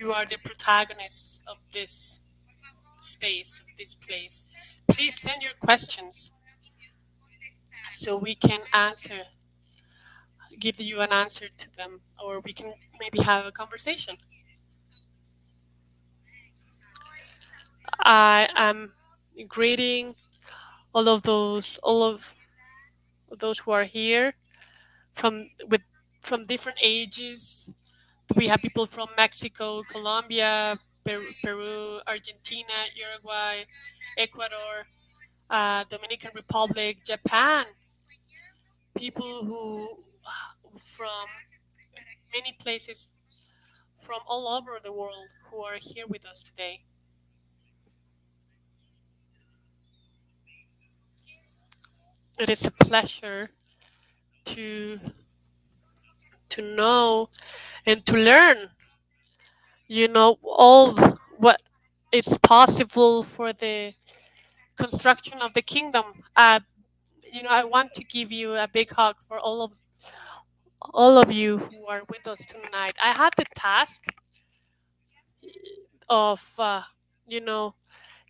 You are the protagonists of this space, of this place. Please send your questions so we can answer give you an answer to them, or we can maybe have a conversation. I am greeting all of those who are here from different ages. We have people from Mexico, Colombia, Peru, Argentina, Uruguay, Ecuador, Dominican Republic, Japan. People who from many places from all over the world who are here with us today. It is a pleasure to know and to learn. All what is possible for the construction of the kingdom. I want to give you a big hug for all of you who are with us tonight. I had the task of you know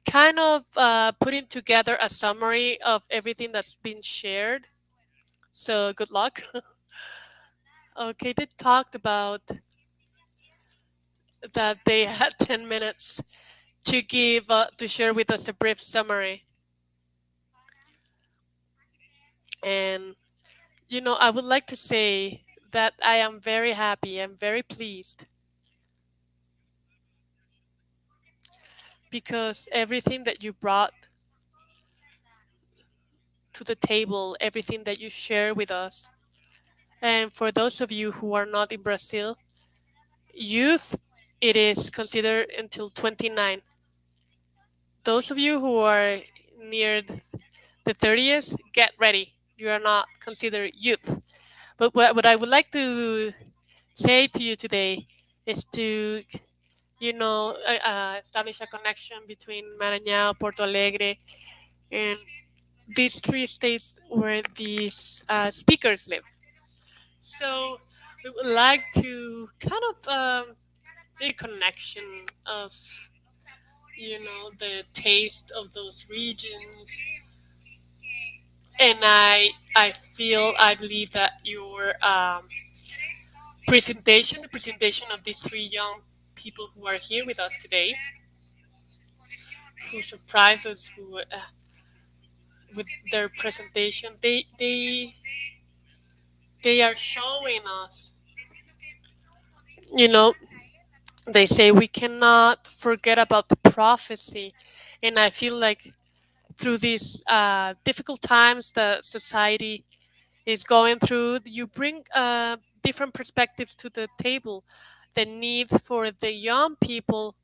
kind of putting together a summary of everything that's been shared. So good luck. Okay, they talked about that they had 10 minutes to share with us a brief summary. And I would like to say that I am very happy, I'm very pleased, because everything that you brought to the table, everything that you share with us. And for those of you who are not in Brazil, youth, it is considered until 29. Those of you who are near the 30s, get ready. You are not considered youth. But what I would like to say to you today is to, establish a connection between Maranhão, Porto Alegre, and these three states where these speakers live. So we would like to kind of make a connection of the taste of those regions, and I believe that your the presentation of these three young people who are here with us today, who surprised us, who with their presentation, they are showing us, you know, they say we cannot forget about the prophecy. And I feel like through these difficult times that society is going through, you bring different perspectives to the table. The need for the young people's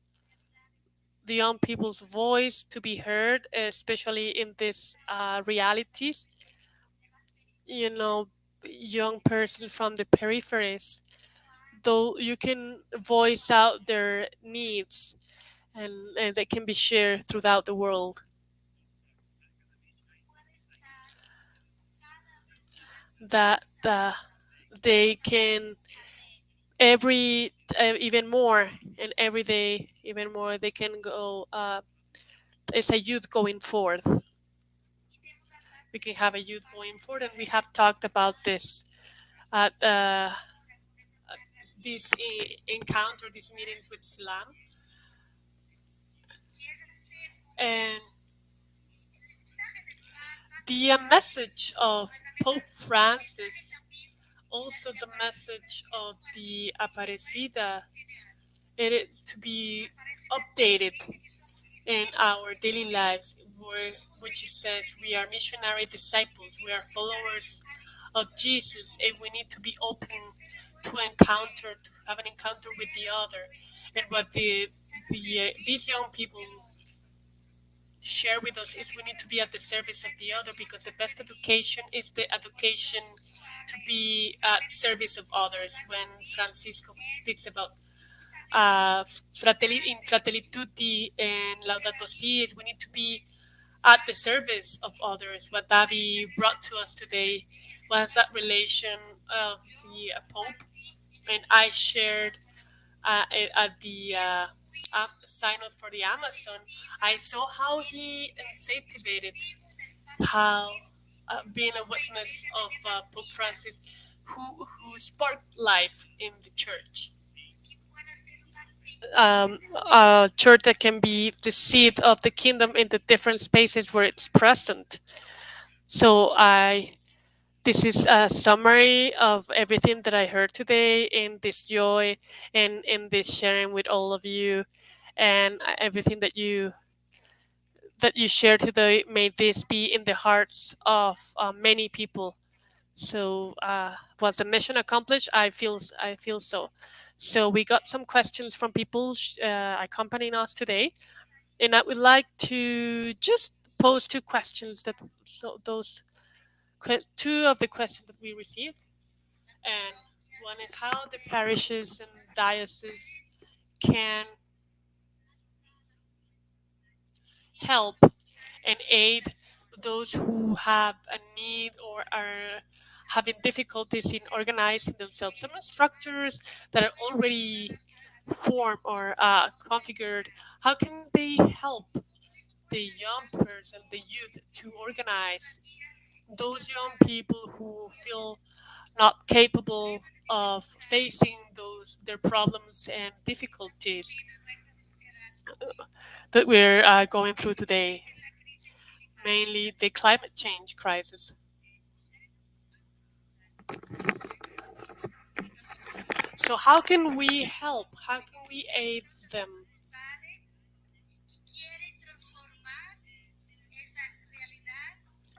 voice to be heard, especially in these realities. You know, young persons from the peripheries, though you can voice out their needs, and they can be shared throughout the world. That they can every even more, and every day even more they can go as a youth going forth. We can have a youth going forward, and we have talked about this at this encounter, these meetings with Islam. And the message of Pope Francis, also the message of the Aparecida, it is to be updated in our daily lives, which says we are missionary disciples, we are followers of Jesus, and we need to be open to have an encounter with the other. And what these young people share with us is we need to be at the service of the other, because the best education is the education to be at service of others. When Francisco speaks about in Fratelli Tutti and Laudato Si, we need to be at the service of others. What Davi brought to us today was that relation of the Pope, and I shared at the Synod for the Amazon. I saw how he incentivated how being a witness of Pope Francis, who sparked life in the church. A church that can be the seed of the kingdom in the different spaces where it's present. So I this is a summary of everything that I heard today in this joy and in this sharing with all of you, and everything that you share today. May this be in the hearts of many people. So was the mission accomplished? I feel so. So we got some questions from people accompanying us today, and I would like to just pose two questions that so those two of the questions that we received, and one is how the parishes and dioceses can help and aid those who have a need or are having difficulties in organizing themselves. Some structures that are already formed or configured, how can they help the young person, the youth, to organize those young people who feel not capable of facing those their problems and difficulties that we're going through today, mainly the climate change crisis. So how can we help? How can we aid them?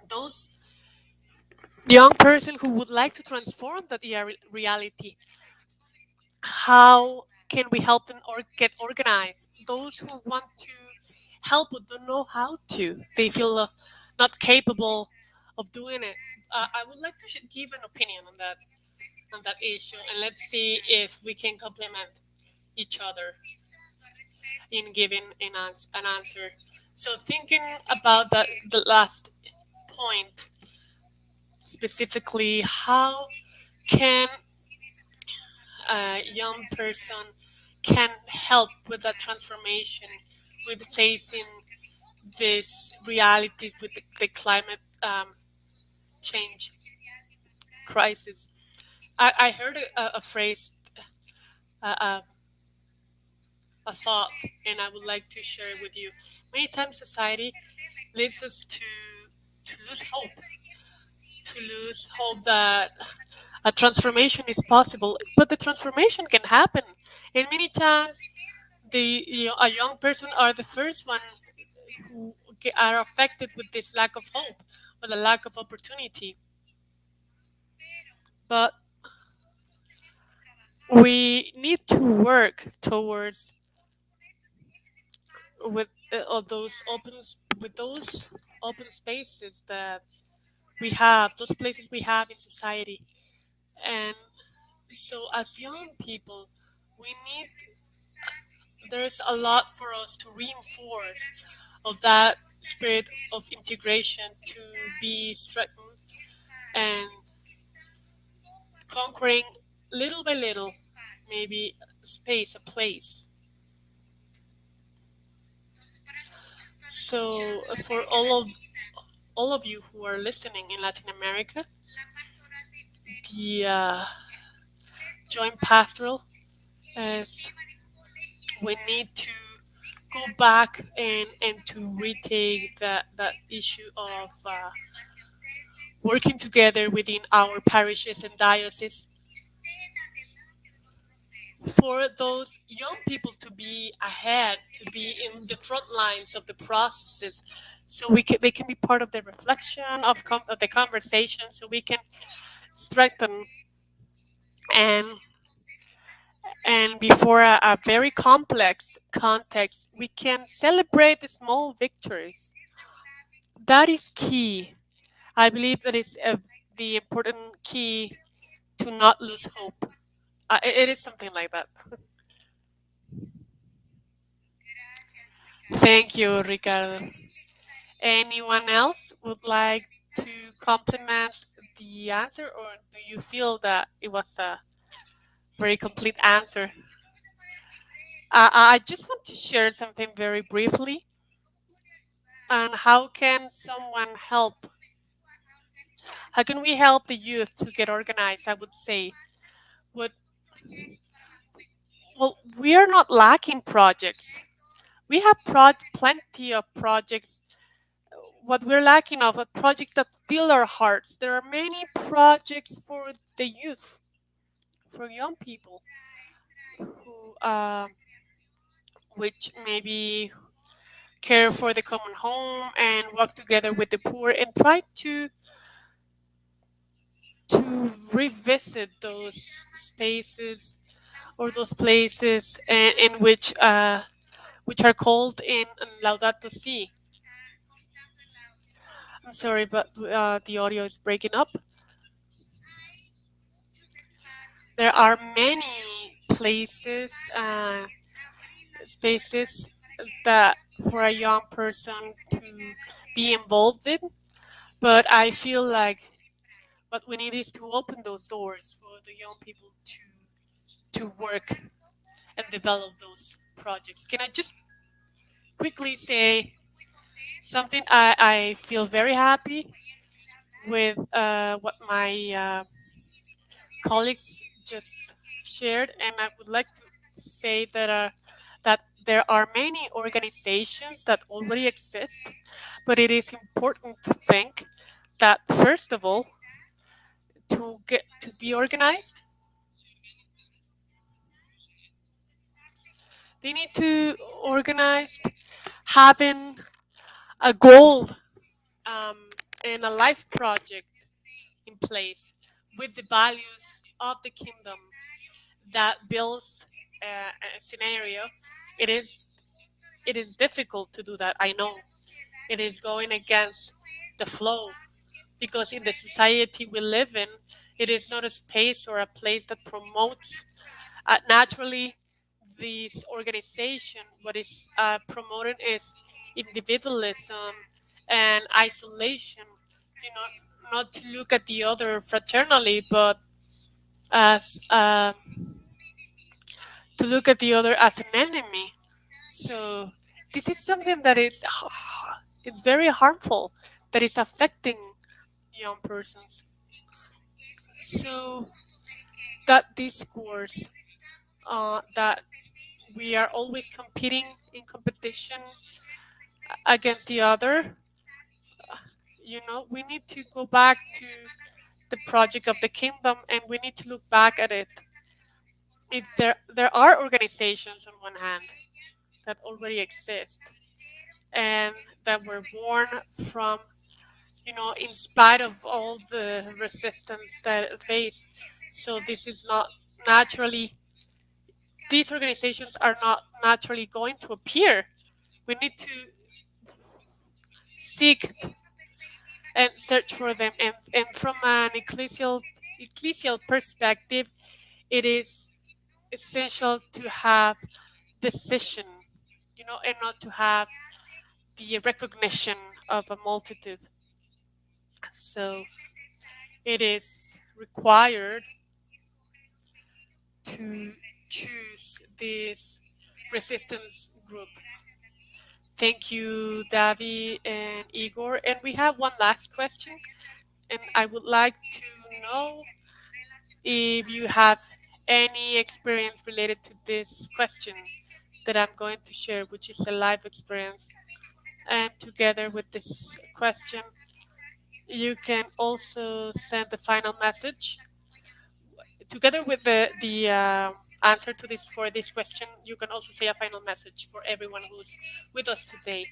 Those young person who would like to transform that reality, how can we help them or get organized? Those who want to help but don't know how to, they feel not capable of doing it. I would like to give an opinion on that issue, and let's see if we can complement each other in giving an answer. So thinking about the last point specifically, how can a young person can help with that transformation, with facing this reality with the climate change crisis. I heard a phrase, a, a thought, and I would like to share it with you. Many times society leads us to lose hope that a transformation is possible, but the transformation can happen. And many times, a young person are the first one who are affected with this lack of hope, with a lack of opportunity. But we need to work towards with all those with those open spaces that we have, those places we have in society. And so as young people, we need there's a lot for us to reinforce of that spirit of integration to be strengthened and conquering little by little, maybe space, a place. So for all of you who are listening in Latin America, the joint pastoral is we need to go back and to retake that issue of working together within our parishes and dioceses for those young people to be ahead, to be in the front lines of the processes, so they can be part of the reflection of the conversation, so we can strengthen and before a very complex context, we can celebrate the small victories. That is key. I believe that is the important key to not lose hope. It is something like that. Thank you, Ricardo. Anyone else would like to complement the answer, or do you feel that it was a very complete answer? I just want to share something very briefly on how can someone help How can we help the youth to get organized? I would say, what well, we are not lacking projects. We have plenty of projects. What we're lacking of are projects that fill our hearts. There are many projects for the youth, for young people who, which maybe care for the common home and work together with the poor and try to revisit those spaces or those places in which are called in Laudato Si. I'm sorry, but the audio is breaking up. There are many places, spaces that for a young person to be involved in, but I feel like what we need is to open those doors for the young people to work and develop those projects. Can I just quickly say something? I feel very happy with what my colleagues just shared, and I would like to say that there are many organizations that already exist, but it is important to think that first of all, to get to be organized, they need to organize having a goal um, and a life project in place with the values of the kingdom that builds a scenario. It is it is difficult to do that. I know it is going against the flow because in the society we live in, it is not a space or a place that promotes naturally this organization. What is promoted is individualism and isolation. You know, not to look at the other fraternally, but as to look at the other as an enemy. So this is something that is it's very harmful, that is affecting young persons. So that discourse, that we are always competing in competition against the other, we need to go back to the project of the kingdom and we need to look back at it. If there are organizations on one hand that already exist and that were born from, in spite of all the resistance that it faced. So this is not naturally, these organizations are not naturally going to appear. We need to seek and search for them. And from an ecclesial perspective, it is essential to have decision, and not to have the recognition of a multitude. So it is required to choose this resistance group. Thank you, Davi and Igor. And we have one last question, and I would like to know if you have any experience related to this question that I'm going to share, which is a life experience. And together with this question, you can also send the final message. Together with the answer to this question, you can also say a final message for everyone who's with us today.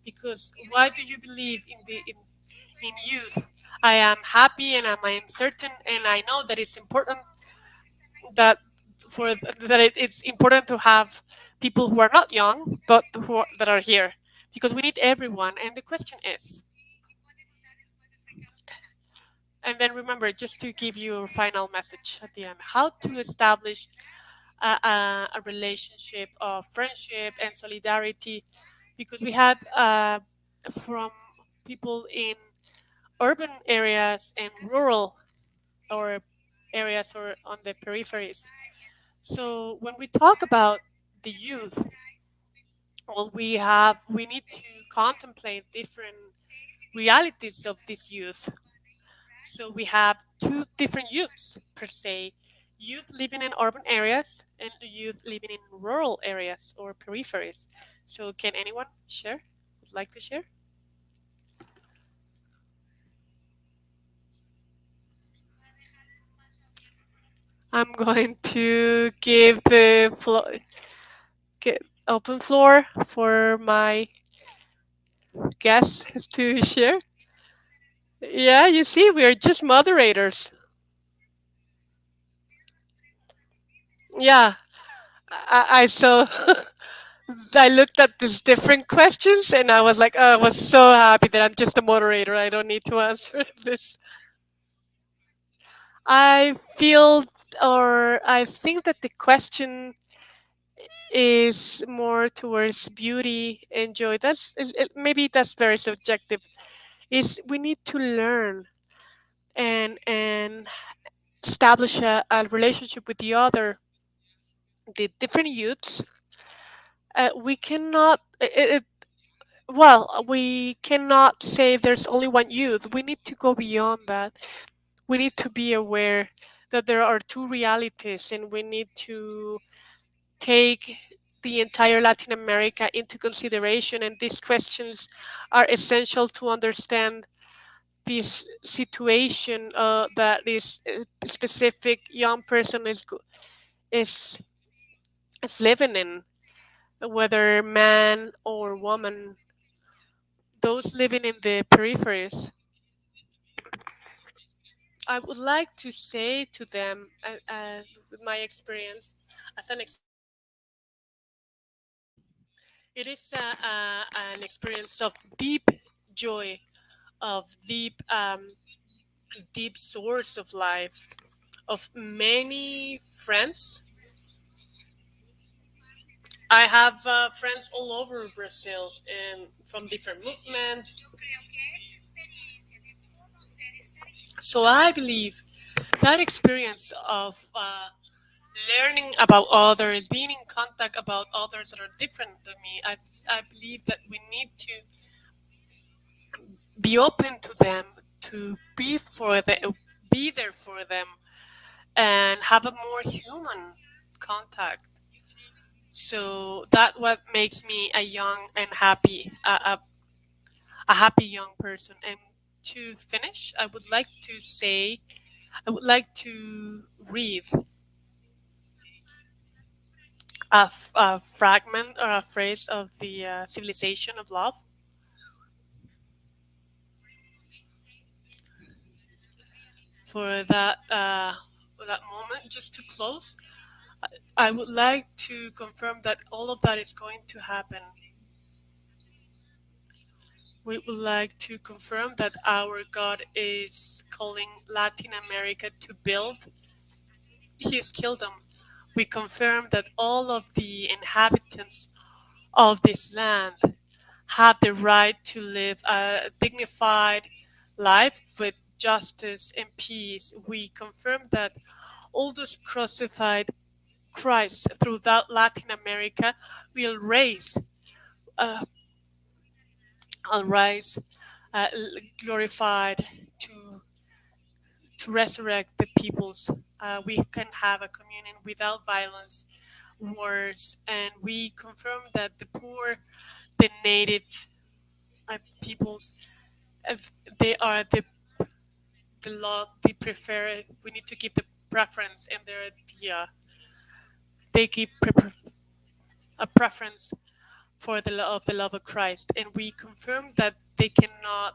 Because why do you believe in youth? I am happy and I am certain, and I know that it's important that it's important to have people who are not young but that are here, because we need everyone. And the question is, and then remember, just to give you a final message at the end, how to establish a relationship of friendship and solidarity, because we had from people in urban areas and rural or areas or on the peripheries. So when we talk about the youth, well, we need to contemplate different realities of this youth. So we have two different youths per se: youth living in urban areas and youth living in rural areas or peripheries. So can anyone share? Would like to share? I'm going to give the open floor for my guests to share. Yeah, you see, we are just moderators. Yeah, I saw. I looked at these different questions and I was like, oh, I was so happy that I'm just a moderator. I don't need to answer this. I feel, or I think that the question is more towards beauty and joy. Maybe that's very subjective. Is we need to learn and establish a relationship with the other, the different youths. We cannot. Well, we cannot say there's only one youth. We need to go beyond that. We need to be aware that there are two realities, and we need to take the entire Latin America into consideration. And these questions are essential to understand this situation that this specific young person is is living in, whether man or woman. Those living in the peripheries, I would like to say to them, with my experience, as it is an experience of deep joy, of deep source of life, of many friends. I have friends all over Brazil and from different movements. So I believe that experience of learning about others, being in contact about others that are different than me, I believe that we need to be open to them, to be there for them, and have a more human contact. So that what makes me a young and happy, a happy young person. And to finish, I would like to read a fragment or a phrase of the civilization of love. For that moment, just to close, I would like to confirm that all of that is going to happen. We would like to confirm that our God is calling Latin America to build His kingdom. We confirm that all of the inhabitants of this land have the right to live a dignified life with justice and peace. We confirm that all those crucified Christ throughout Latin America will uh, rise glorified to resurrect the peoples. We can have a communion without violence, wars, and we confirm that the poor, the native peoples, if they are the law, they prefer. We need to give the preference, and they give a preference for the love of Christ, and we confirm that they cannot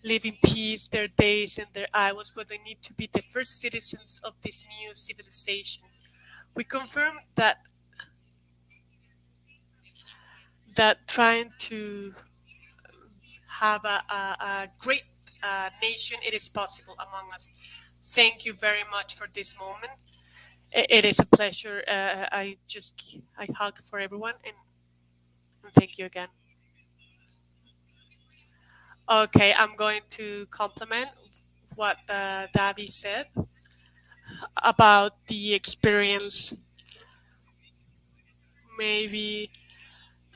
live in peace their days and their hours, but they need to be the first citizens of this new civilization. We confirm that trying to have a great nation, it is possible among us. Thank you very much for this moment. It is a pleasure. I hug for everyone and thank you again. Okay, I'm going to compliment what Davi said about the experience, maybe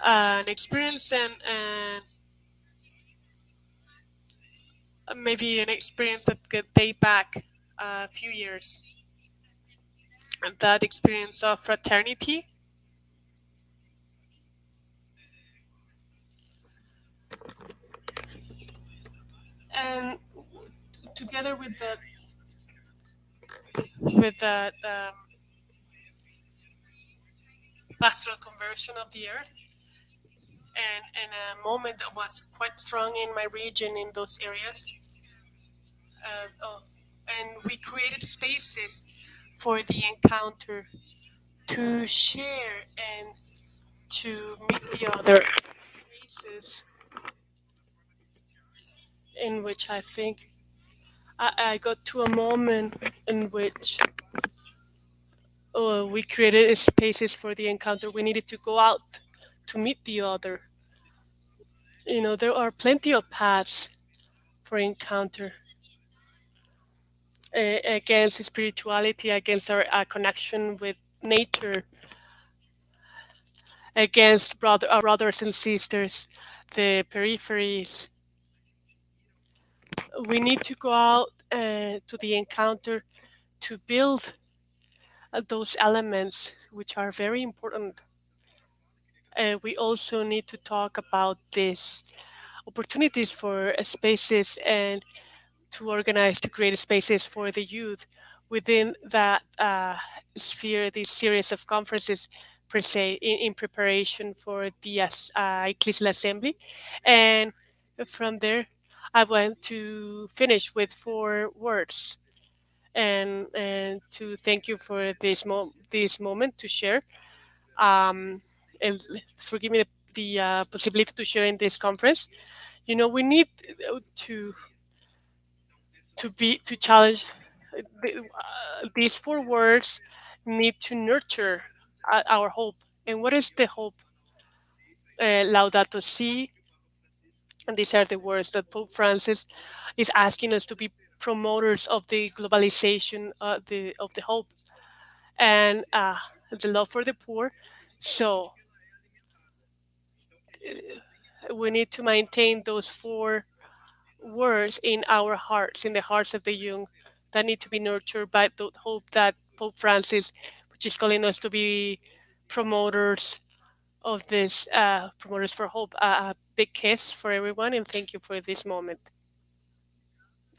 an experience and maybe an experience that could date back a few years. And that experience of fraternity, and together with the pastoral conversion of the earth, and a moment that was quite strong in my region in those areas. Oh, and we created spaces for the encounter to share and to meet the other, spaces in which I think I got to a moment in which we created spaces for the encounter. We needed to go out to meet the other. There are plenty of paths for encounter, against spirituality, against our connection with nature, against our brothers and sisters, the peripheries. We need to go out to the encounter to build those elements which are very important. We also need to talk about these opportunities for spaces and to organize, to create spaces for the youth within that sphere, this series of conferences per se, in preparation for the Ecclesial Assembly. And from there, I want to finish with 4 words, and to thank you for this moment to share, and for giving me the possibility to share in this conference. We need to to challenge these 4 words need to nurture our hope. And what is the hope? Laudato Si, and these are the words that Pope Francis is asking us to be promoters of the globalization, of the hope, and the love for the poor. So we need to maintain those 4 words in our hearts, in the hearts of the young, that need to be nurtured by the hope that Pope Francis, which is calling us to be promoters of this, promoters for hope. A big kiss for everyone, and thank you for this moment.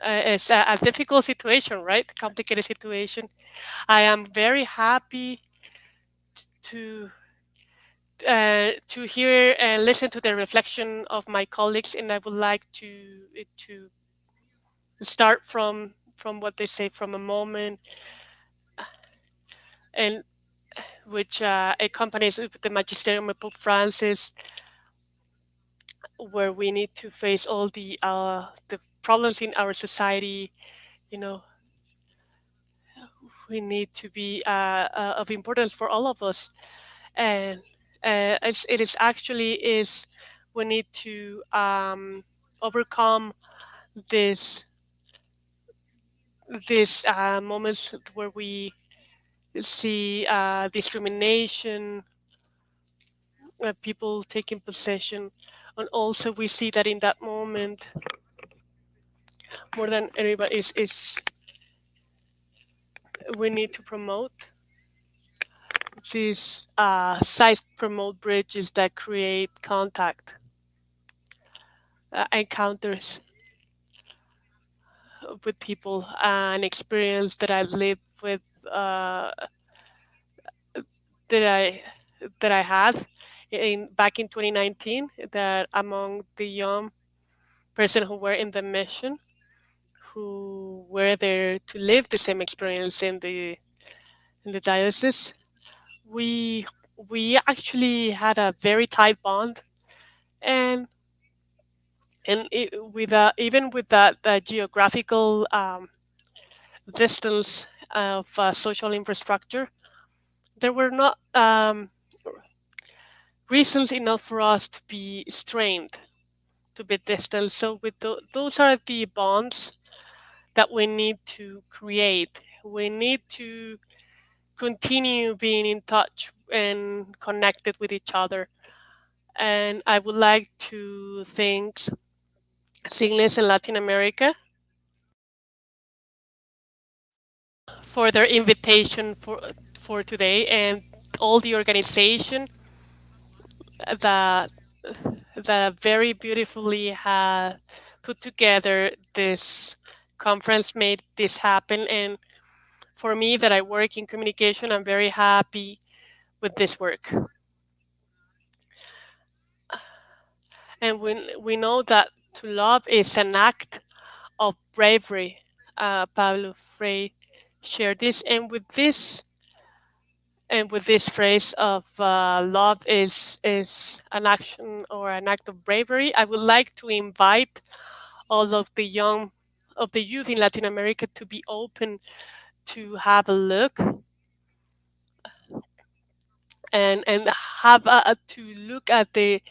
It's a difficult situation, right? Complicated situation. I am very happy to hear and listen to the reflection of my colleagues, and I would like to start from what they say, from a moment and which accompanies the magisterium of Pope Francis, where we need to face all the problems in our society. You know, we need to be of importance for all of us, and it is actually is we need to overcome this these moments where we see discrimination, people taking possession, and also we see that in that moment, more than anybody, is we need to promote these sites, promote bridges that create contact, encounters with people, an experience that I've lived with, that I that I had in back in 2019, that among the young person who were in the mission, who were there to live the same experience in the diocese, we we actually had a very tight bond, and with even with that geographical distance of social infrastructure, there were not reasons enough for us to be strained, to be distant. So with those are the bonds that we need to create. We need to continue being in touch and connected with each other. And I would like to Signes in Latin America for their invitation for today, and all the organization that that very beautifully had put together this conference, made this happen. And for me, that I work in communication, I'm very happy with this work. And we know that to love is an act of bravery. Pablo Frey shared this, and with this phrase of love is an action or an act of bravery. I would like to invite all of the youth in Latin America to be open to have a look and have to look at the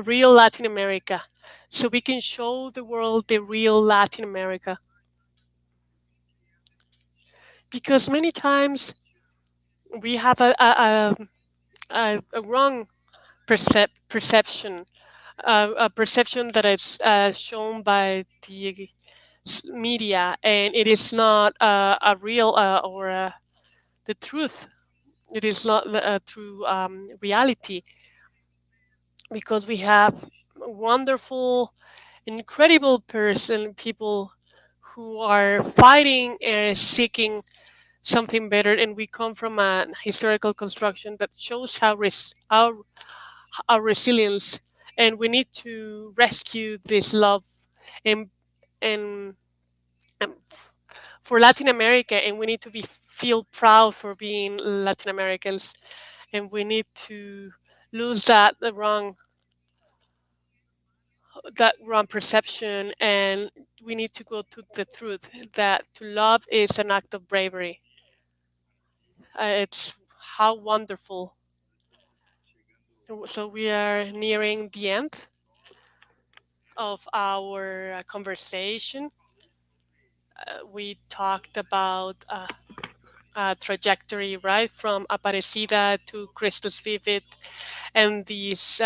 real Latin America, so we can show the world the real Latin America. Because many times we have a wrong perception, a perception that is shown by the media, and it is not a real or the truth. It is not a true reality, because we have wonderful, incredible people who are fighting and seeking something better, and we come from a historical construction that shows our resilience, and we need to rescue this love and and, and for Latin America, and we need to be feel proud for being Latin Americans, and we need to lose that wrong perception, and we need to go to the truth that to love is an act of bravery. It's how wonderful. So we are nearing the end of our conversation. We talked about trajectory, right, from Aparecida to Christus vivit, and these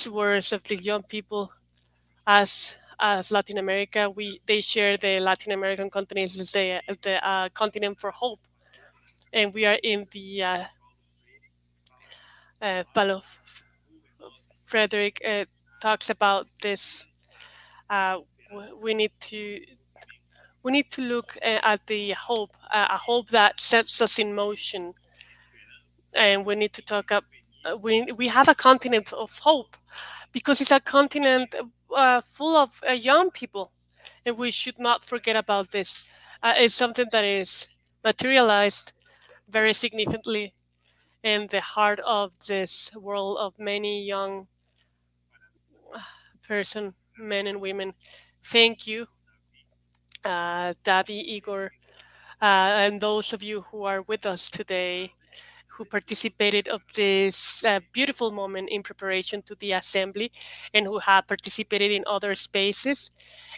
words of the young people as Latin America. They share the Latin American continent as the continent for hope, and we are in the Paulo Frederick talks about this. Uh, we need to look at the hope, a hope that sets us in motion, and we need to talk up. We have a continent of hope, because it's a continent full of young people, and we should not forget about this. It's something that is materialized very significantly in the heart of this world of many young person, men and women. Thank you, Davi, Igor, and those of you who are with us today, who participated of this beautiful moment in preparation to the assembly, and who have participated in other spaces,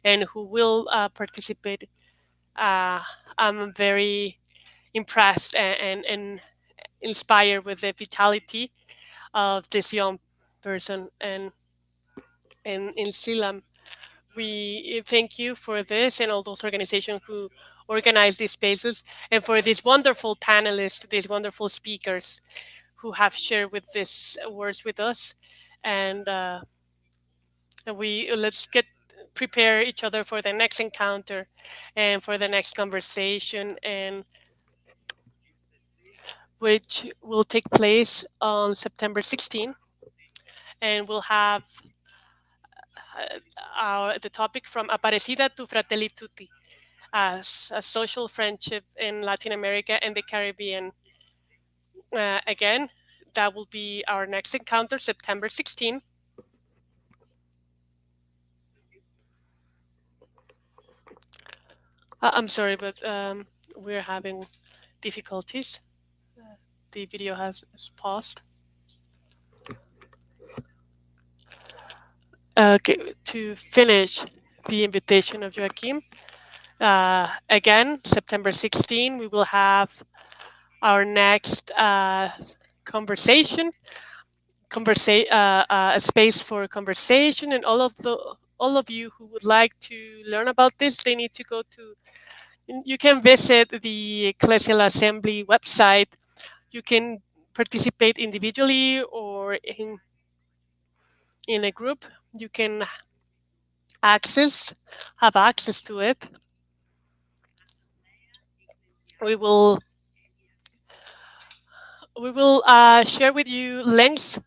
and who will participate. I'm very impressed and inspired with the vitality of this young person, and in Silam. We thank you for this and all those organizations who organize these spaces, and for these wonderful panelists, these wonderful speakers who have shared with these words with us. And we let's get prepare each other for the next encounter and for the next conversation, and which will take place on September 16. And we'll have the topic from Aparecida to Fratelli Tutti, as a social friendship in Latin America and the Caribbean. Again, that will be our next encounter, September 16. I'm sorry, but we're having difficulties. The video has paused. Okay, to finish the invitation of Joachim, again, September 16, we will have our next conversation a space for conversation, and all of you who would like to learn about this, they need to go to. You can visit the Ecclesial Assembly website. You can participate individually or in a group. You can access have access to it. We will share with you links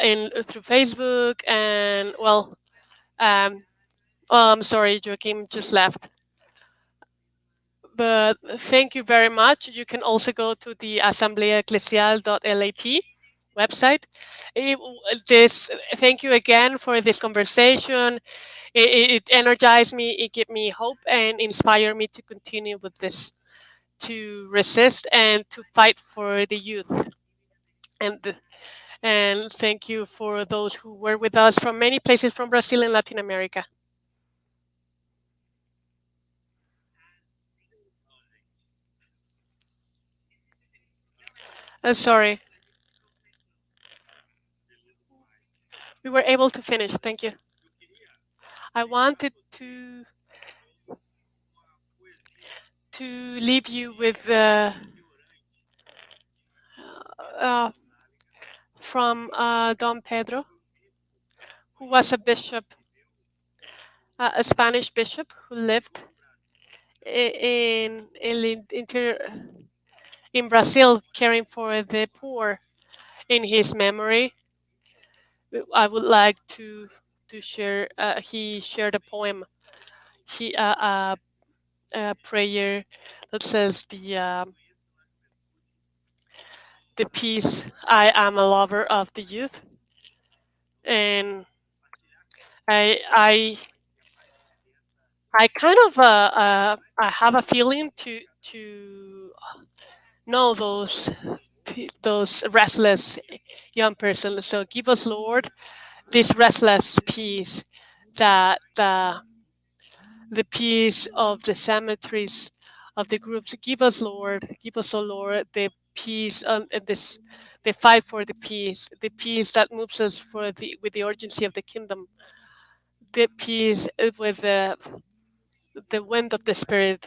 in through Facebook and um, oh, I'm sorry, Joachim just left. But thank you very much. You can also go to the assembleaeclesial.lat website. It, Thank you again for this conversation. It energized me, it gave me hope and inspired me to continue with this, to resist and to fight for the youth. And and thank you for those who were with us from many places from Brazil and Latin America. Sorry, we were able to finish. Thank you. I wanted to leave you with uh, from Don Pedro, who was a bishop, a Spanish bishop who lived in interior in Brazil, caring for the poor. In his memory, I would like to share. He shared a poem. He a prayer that says the peace. I am a lover of the youth, and I I kind of I have a feeling to know those restless young persons. So give us, Lord, this restless peace, that the peace of the cemeteries, of the groups. Give us, Lord, give us, oh Lord, the peace and this the fight for the peace that moves us for the with the urgency of the kingdom, the peace with the wind of the spirit,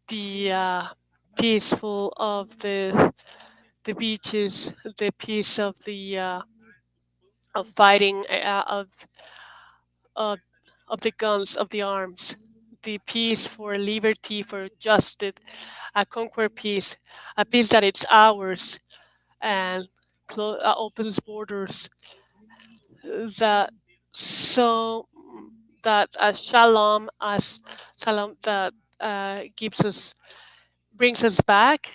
the peaceful of the beaches, the peace of fighting of of the guns, of the arms, the peace for liberty, for justice, a conquer peace, a peace that it's ours and opens borders, that so that as shalom that gives us brings us back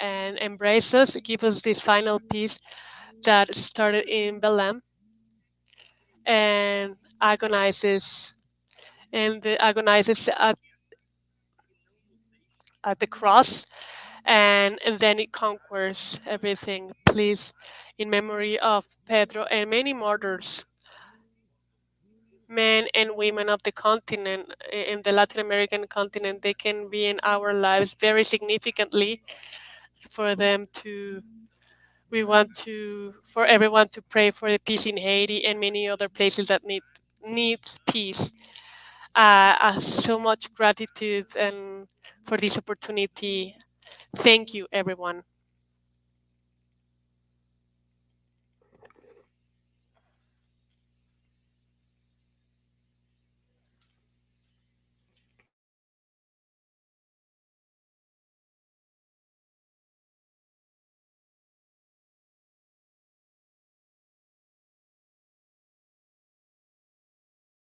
and embraces us, give us this final peace that started in Bethlehem and agonizes agonizes at the cross, and then it conquers everything. Please, in memory of Pedro and many martyrs, men and women of the continent, in the Latin American continent, they can be in our lives very significantly for them to. We want to for everyone to pray for the peace in Haiti and many other places that needs peace. So much gratitude and for this opportunity. Thank you, everyone.